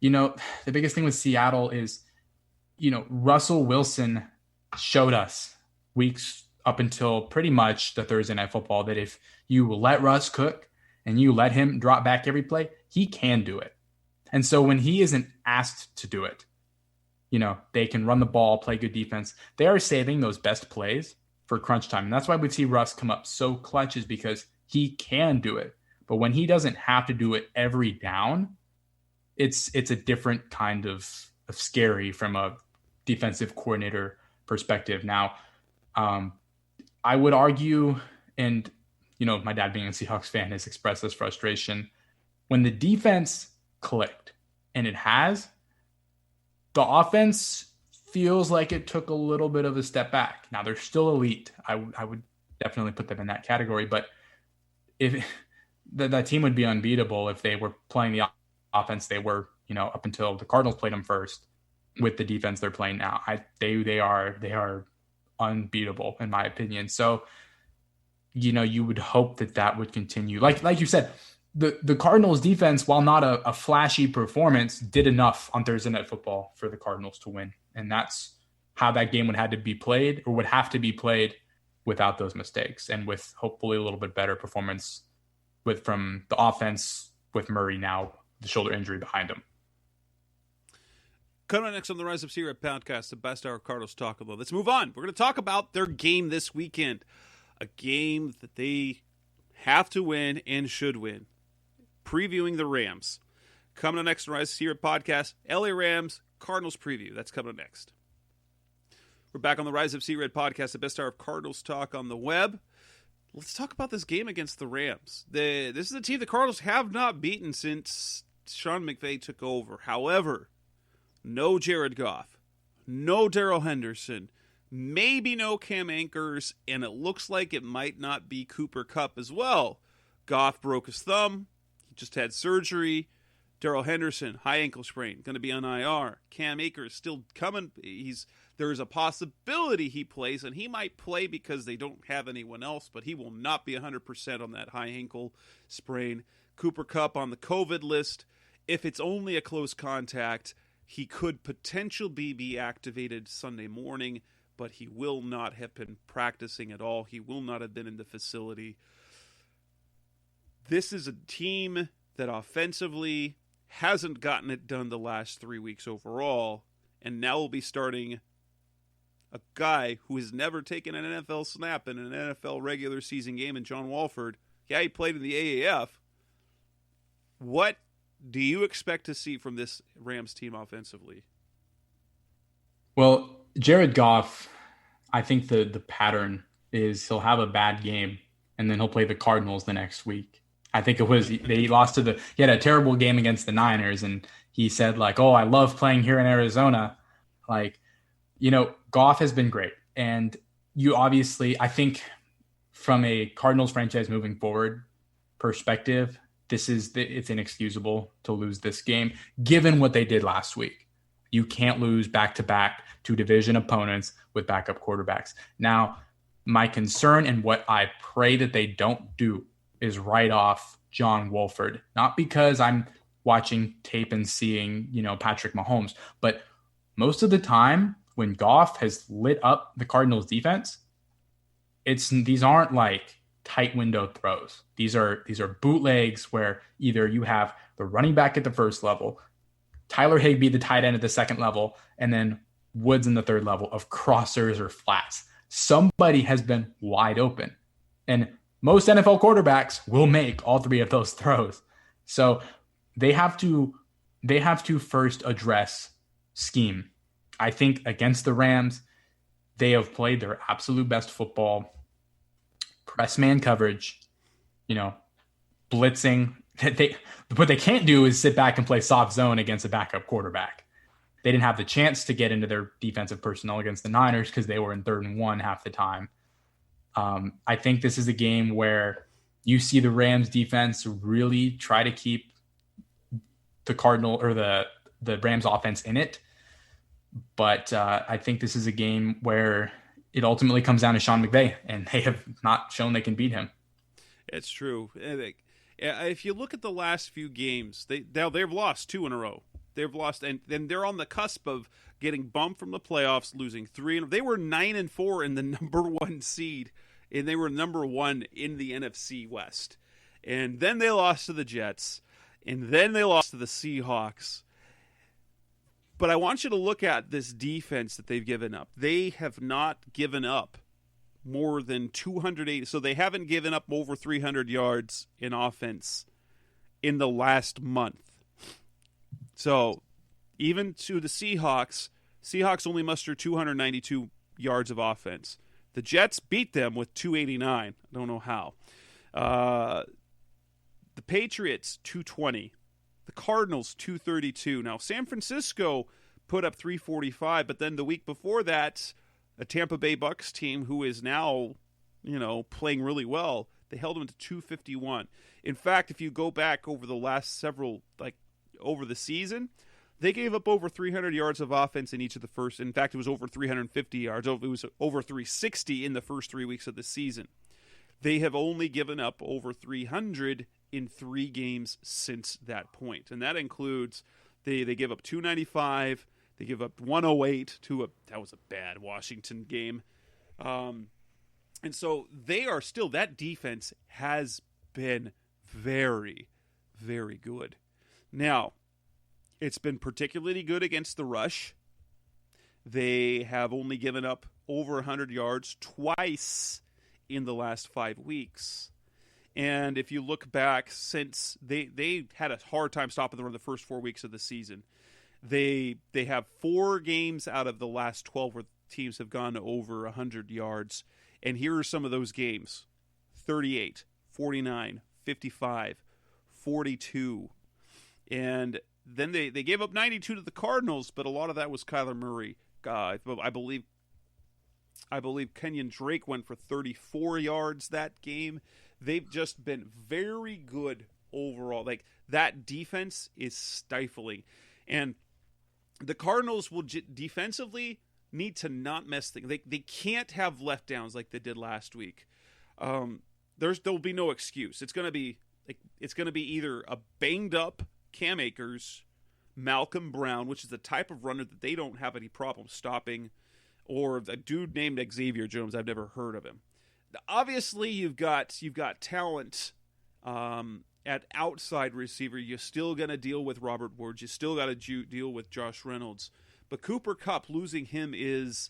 the biggest thing with Seattle is Russell Wilson showed us weeks up until pretty much the Thursday Night Football that if you let Russ cook and you let him drop back every play, he can do it. And so when he isn't asked to do it, they can run the ball, play good defense. They are saving those best plays for crunch time. And that's why we see Russ come up so clutch, is because he can do it. But when he doesn't have to do it every down, it's a different kind of scary from a defensive coordinator perspective. Now, I would argue, and my dad being a Seahawks fan has expressed this frustration, when the defense clicked, and it has, the offense feels like it took a little bit of a step back. Now, they're still elite. I would definitely put them in that category, but if that team would be unbeatable if they were playing the offense they were, up until the Cardinals played them first, with the defense they're playing now. They are unbeatable in my opinion. So, you would hope that would continue. Like you said, the Cardinals defense, while not a flashy performance, did enough on Thursday Night Football for the Cardinals to win. And that's how that game would have to be played without those mistakes, and with hopefully a little bit better performance from the offense, with Murray now the shoulder injury behind him. Coming up next on the Rise Up C-Red podcast, the best hour Cardinals talk about. Let's move on. We're going to talk about their game this weekend, a game that they have to win and should win. Previewing the Rams. Coming up next on the Rise Up C-Red podcast, LA Rams Cardinals preview. That's coming up next. We're back on the Rise Up C-Red podcast, the best hour of Cardinals talk on the web. Let's talk about this game against the Rams. This is a team the Cardinals have not beaten since Sean McVay took over. However, no Jared Goff, no Darrell Henderson, maybe no Cam Akers, and it looks like it might not be Cooper Kupp as well. Goff broke his thumb. He just had surgery. Darrell Henderson, high ankle sprain, going to be on IR. Cam Akers still coming. There is a possibility he plays, and he might play because they don't have anyone else, but he will not be 100% on that high ankle sprain. Cooper Kupp on the COVID list. If it's only a close contact, he could potentially be activated Sunday morning, but he will not have been practicing at all. He will not have been in the facility. This is a team that offensively hasn't gotten it done the last 3 weeks overall, and now will be starting a guy who has never taken an NFL snap in an NFL regular season game in John Wolford. Yeah, he played in the AAF. What do you expect to see from this Rams team offensively? Well, Jared Goff, I think the pattern is he'll have a bad game, and then he'll play the Cardinals the next week. I think it was he had a terrible game against the Niners, and he said oh, I love playing here in Arizona. Goff has been great. And you obviously, I think from a Cardinals franchise moving forward perspective, it's inexcusable to lose this game, given what they did last week. You can't lose back-to-back to division opponents with backup quarterbacks. Now, my concern and what I pray that they don't do is write off John Wolford, not because I'm watching tape and seeing, Patrick Mahomes, but most of the time when Goff has lit up the Cardinals defense, these aren't tight window throws. These are bootlegs where either you have the running back at the first level, Tyler Higbee, the tight end at the second level, and then Woods in the third level of crossers or flats. Somebody has been wide open. And most NFL quarterbacks will make all three of those throws. So they have to first address scheme. I think against the Rams, they have played their absolute best football. Press man coverage, blitzing. What they can't do is sit back and play soft zone against a backup quarterback. They didn't have the chance to get into their defensive personnel against the Niners because they were in 3rd and 1 half the time. I think this is a game where you see the Rams defense really try to keep the Cardinal or the Rams offense in it. But I think this is a game where it ultimately comes down to Sean McVay, and they have not shown they can beat him. It's true. If you look at the last few games, they've lost 2 in a row. They've lost, and then they're on the cusp of getting bumped from the playoffs, losing 3. They were 9-4 in the number 1 seed, and they were number 1 in the NFC West. And then they lost to the Jets, and then they lost to the Seahawks. But I want you to look at this defense that they've given up. They have not given up more than 280. So they haven't given up over 300 yards in offense in the last month. So even to the Seahawks only mustered 292 yards of offense. The Jets beat them with 289. I don't know how. The Patriots, 220. The Cardinals, 232. Now, San Francisco put up 345, but then the week before that, a Tampa Bay Bucks team who is now, playing really well, they held them to 251. In fact, if you go back over the last several, over the season, they gave up over 300 yards of offense in each of the first. In fact, it was over 350 yards. It was over 360 in the first 3 weeks of the season. They have only given up over 300 in 3 games since that point. And that includes they give up 295, they give up 108 that was a bad Washington game. And so they are still, that defense has been very, very good. Now, it's been particularly good against the rush. They have only given up over 100 yards twice in the last 5 weeks. And if you look back, since they had a hard time stopping the run the first 4 weeks of the season, they have 4 games out of the last 12 where teams have gone over 100 yards. And here are some of those games: 38, 49, 55, 42. And then they gave up 92 to the Cardinals, but a lot of that was Kyler Murray. I believe Kenyon Drake went for 34 yards that game. They've just been very good overall. That defense is stifling. And the Cardinals will defensively need to not mess things. They can't have letdowns like they did last week. There'll be no excuse. It's going to be either a banged up Cam Akers, Malcolm Brown, which is the type of runner that they don't have any problem stopping, or a dude named Xavier Jones. I've never heard of him. Obviously, you've got talent at outside receiver. You're still going to deal with Robert Woods. You still got to deal with Josh Reynolds. But Cooper Kupp, losing him is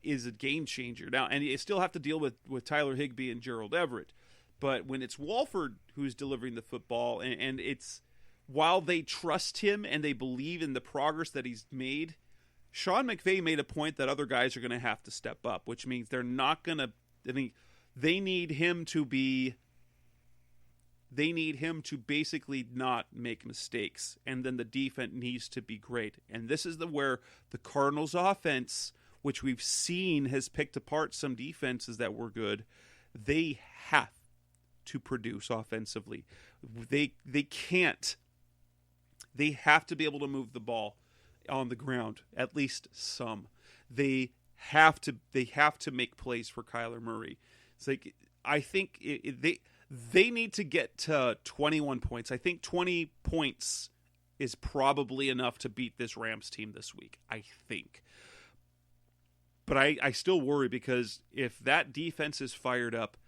a game changer. Now, and you still have to deal with Tyler Higbee and Gerald Everett. But when it's Walford who's delivering the football, and it's, while they trust him and they believe in the progress that he's made, Sean McVay made a point that other guys are going to have to step up, which means they're not going to. They need him to basically not make mistakes, and then the defense needs to be great. And this is where the Cardinals' offense, which we've seen has picked apart some defenses that were good, they have to produce offensively. They can't. They have to be able to move the ball on the ground, at least some. They have to make plays for Kyler Murray. It's I think they need to get to 21 points. I think 20 points is probably enough to beat this Rams team this week, I think. But I still worry, because if that defense is fired up,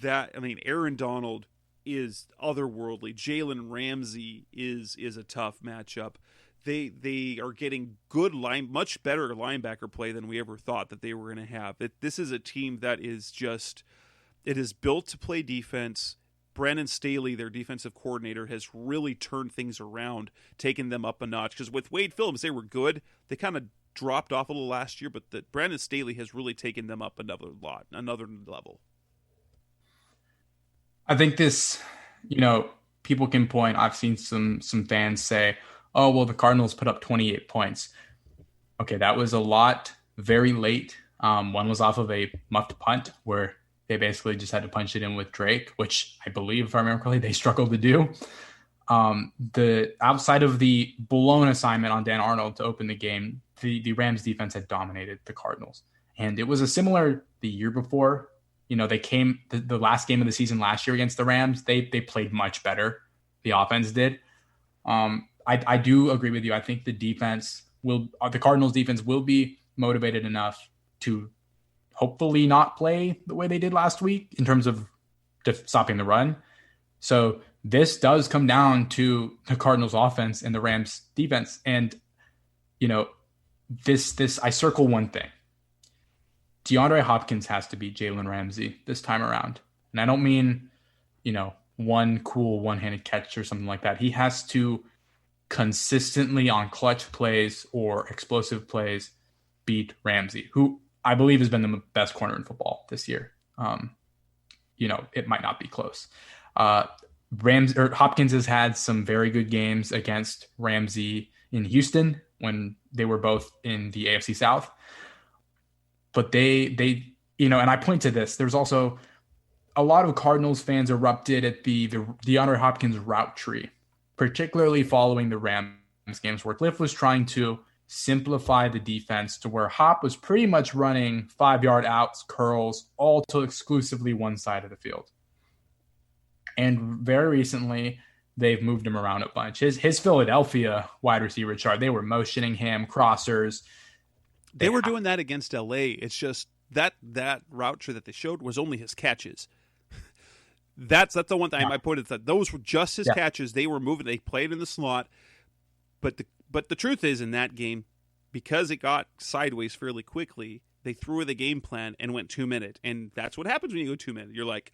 Aaron Donald is otherworldly. Jalen Ramsey is a tough matchup. They are getting much better linebacker play than we ever thought that they were going to have. This is a team that is it is built to play defense. Brandon Staley, their defensive coordinator, has really turned things around, taken them up a notch. Because with Wade Phillips, they were good. They kind of dropped off a little last year, but Brandon Staley has really taken them up another level. I think this, people can point. I've seen some fans say, "Oh, well, the Cardinals put up 28 points." Okay, that was a lot very late. One was off of a muffed punt where they basically just had to punch it in with Drake, which I believe, if I remember correctly, they struggled to do. The outside of the blown assignment on Dan Arnold to open the game, the Rams defense had dominated the Cardinals. And it was a similar the year before. They came the last game of the season last year against the Rams. They played much better. The offense did. I do agree with you. I think the Cardinals defense will be motivated enough to hopefully not play the way they did last week in terms of stopping the run. So this does come down to the Cardinals offense and the Rams defense. And you know, this I circle one thing. DeAndre Hopkins has to beat Jalen Ramsey this time around. And I don't mean, one cool one-handed catch or something like that. He has to consistently on clutch plays or explosive plays beat Ramsey, who I believe has been the best corner in football this year. It might not be close. Hopkins has had some very good games against Ramsey in Houston when they were both in the AFC South. But they and I point to this. There's also a lot of Cardinals fans erupted at the DeAndre Hopkins route tree, particularly following the Rams games where Cliff was trying to simplify the defense to where Hop was pretty much running 5-yard outs, curls, all to exclusively one side of the field. And very recently, they've moved him around a bunch. His Philadelphia wide receiver chart, they were motioning him, crossers. They were doing that against LA. It's just that route tree that they showed was only his catches. That's the one thing I pointed that those were just his catches. They were moving. They played in the slot. But the truth is, in that game, because it got sideways fairly quickly, they threw away the game plan and went 2-minute. And that's what happens when you go 2-minute. You're like,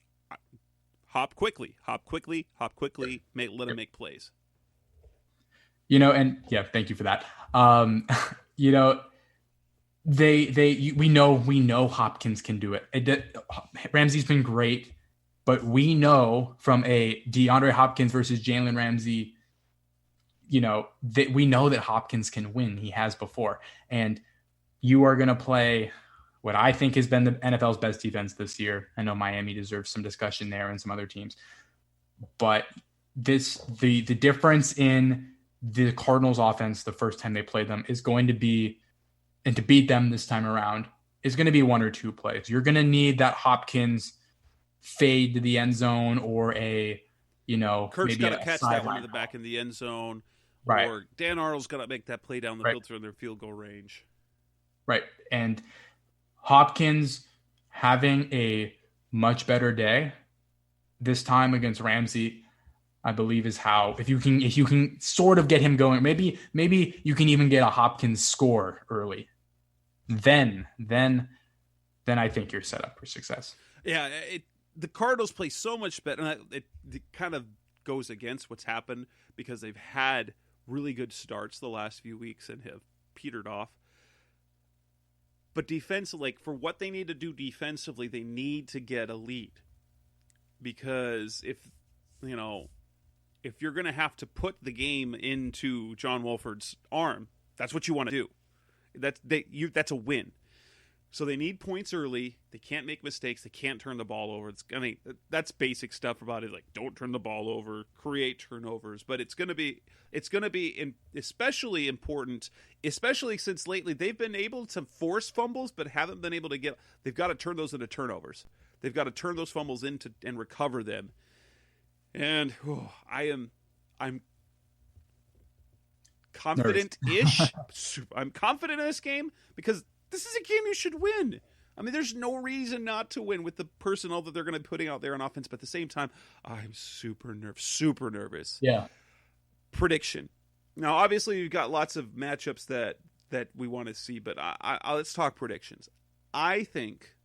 hop quickly, let him make plays. Thank you for that. We know Hopkins can do it. Ramsey's been great, but we know from a DeAndre Hopkins versus Jalen Ramsey, that we know that Hopkins can win. He has before. And you are going to play what I think has been the NFL's best defense this year. I know Miami deserves some discussion there and some other teams. But the difference in the Cardinals offense the first time they played them is going to be, and to beat them this time around, is going to be one or two plays. You're going to need that Hopkins fade to the end zone or Kurt's maybe got to catch that one in the back in the end zone. Right. Or Dan Arnold's got to make that play down the field through their field goal range. Right. And Hopkins having a much better day this time against Ramsey, I believe, is how, if you can sort of get him going, maybe you can even get a Hopkins score early. Then I think you're set up for success. Yeah, the Cardinals play so much better. And it kind of goes against what's happened because they've had really good starts the last few weeks and have petered off. But for what they need to do defensively, they need to get a lead. Because if you're going to have to put the game into John Wolford's arm, that's what you want to do. That's a win. So they need points early. They can't make mistakes. They can't turn the ball over. That's basic stuff about it. Like, don't turn the ball over, create turnovers. But it's going to be especially important, especially since lately they've been able to force fumbles, but haven't been able to get. They've got to turn those into turnovers. They've got to turn those fumbles into and recover them. And I'm confident-ish. I'm confident in this game because this is a game you should win. I mean, there's no reason not to win with the personnel that they're going to be putting out there on offense. But at the same time, I'm super nervous. Yeah. Prediction. Now, obviously, you've got lots of matchups that we want to see, but let's talk predictions. I think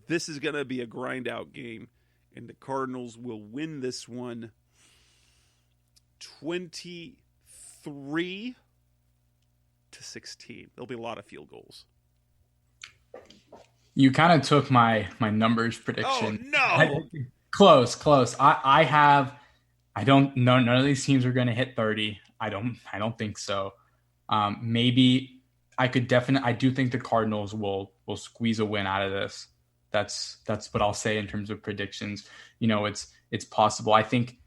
this is going to be a grind-out game, and the Cardinals will win this one 23-16. There'll be a lot of field goals. You kind of took my numbers prediction. Oh no! Close. I don't know. None of these teams are going to hit 30. I don't think so. Maybe I do think the Cardinals will squeeze a win out of this. That's what I'll say in terms of predictions. It's possible. I think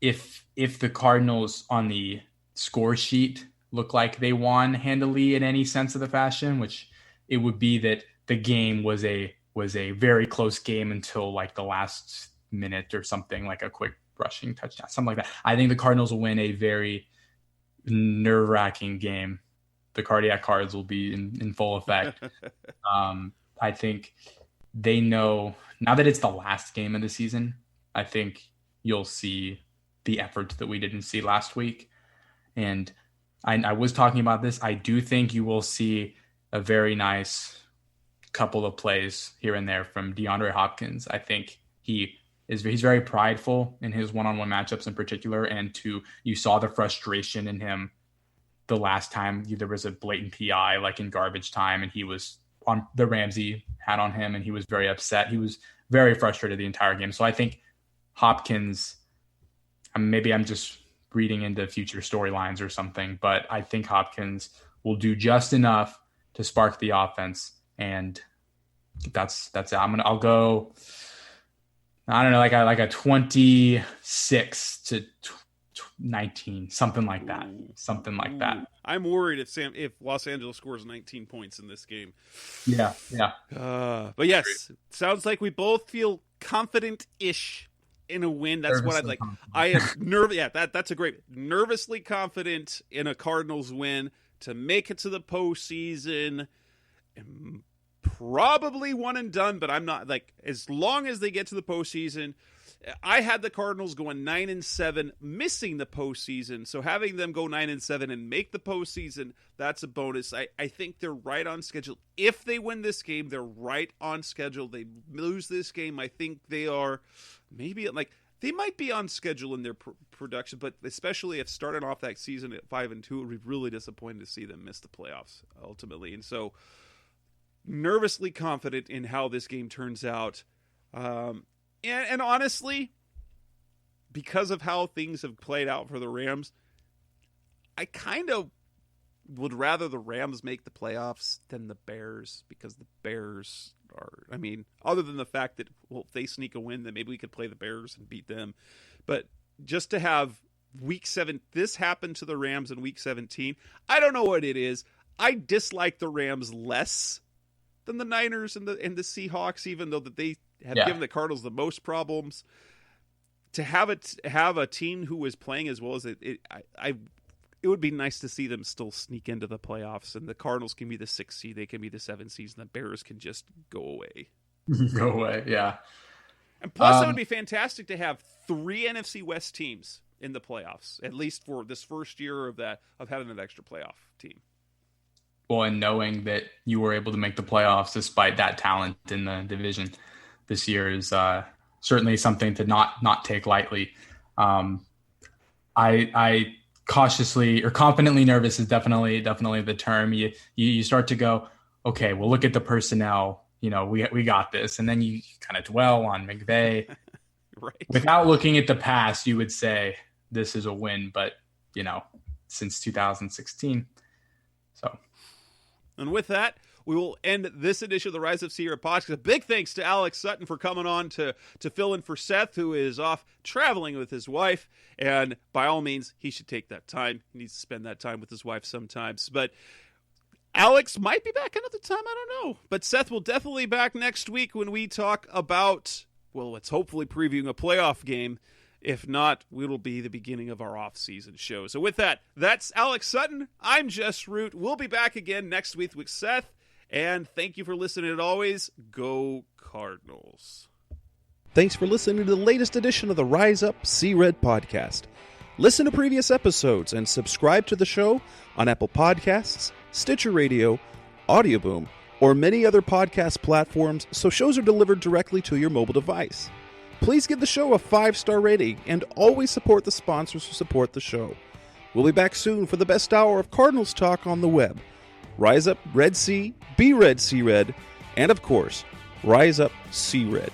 if the Cardinals on the score sheet look like they won handily in any sense of the fashion, which it would be that the game was a very close game until like the last minute or something, like a quick rushing touchdown, something like that. I think the Cardinals will win a very nerve-wracking game. The cardiac cards will be in full effect. I think they know now that it's the last game of the season. I think you'll see the effort that we didn't see last week. And I was talking about this. I do think you will see a very nice couple of plays here and there from DeAndre Hopkins. I think he's very prideful in his one-on-one matchups in particular. And you saw the frustration in him the last time there was a blatant PI, like in garbage time, and he was on the Ramsey had on him and he was very upset. He was very frustrated the entire game. So I think Hopkins, maybe I'm just reading into future storylines or something, but I think Hopkins will do just enough to spark the offense. And that's it. I'll go, I don't know, like a 26 to 19, something like that. I'm worried if Los Angeles scores 19 points in this game. Yeah. But yes, sounds like we both feel confident-ish in a win. That's what I'd like. I am nervous. Yeah, that's a great. Nervously confident in a Cardinals win to make it to the postseason. And probably one and done, but I'm not like, as long as they get to the postseason. I had the Cardinals going 9-7, missing the postseason. So having them go 9-7 and make the postseason, that's a bonus. I think they're right on schedule. If they win this game, they're right on schedule. They lose this game, I think they are maybe like, they might be on schedule in their production, but especially if starting off that season at 5-2, it would be really disappointing to see them miss the playoffs ultimately. And so nervously confident in how this game turns out. And honestly, because of how things have played out for the Rams, I kind of would rather the Rams make the playoffs than the Bears, because the Bears are, I mean, other than the fact that, well, if they sneak a win, then maybe we could play the Bears and beat them. But just to have week 7, this happened to the Rams in week 17. I don't know what it is. I dislike the Rams less than the Niners and the Seahawks, even though that they have given the Cardinals the most problems. To have a team who is playing as well as it would be nice to see them still sneak into the playoffs, and the Cardinals can be the 6th seed, they can be the 7th seed, and the Bears can just go away. Go away, yeah. And plus, it would be fantastic to have 3 NFC West teams in the playoffs, at least for this first year of having an extra playoff team. Well, and knowing that you were able to make the playoffs despite that talent in the division this year is certainly something to not take lightly. I cautiously or confidently nervous is definitely the term. You start to go, okay, well, look at the personnel. You know, we got this, and then you kind of dwell on McVay. Right. Without looking at the past, you would say this is a win, but since 2016, so. And with that, we will end this edition of the Rise of Sierra podcast. A big thanks to Alex Sutton for coming on to fill in for Seth, who is off traveling with his wife. And by all means, he should take that time. He needs to spend that time with his wife sometimes. But Alex might be back another time. I don't know. But Seth will definitely be back next week when we talk about, well, it's hopefully previewing a playoff game. If not, it'll be the beginning of our off-season show. So with that, that's Alex Sutton. I'm Jess Root. We'll be back again next week with Seth. And thank you for listening. As always, go Cardinals. Thanks for listening to the latest edition of the Rise Up, See Red podcast. Listen to previous episodes and subscribe to the show on Apple Podcasts, Stitcher Radio, Audioboom, or many other podcast platforms so shows are delivered directly to your mobile device. Please give the show a 5-star rating and always support the sponsors who support the show. We'll be back soon for the best hour of Cardinals talk on the web. Rise up, Red Sea, be Red, See Red, and of course, Rise up, See Red.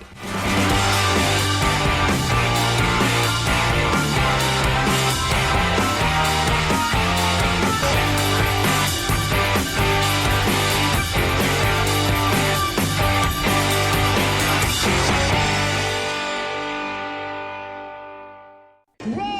Run!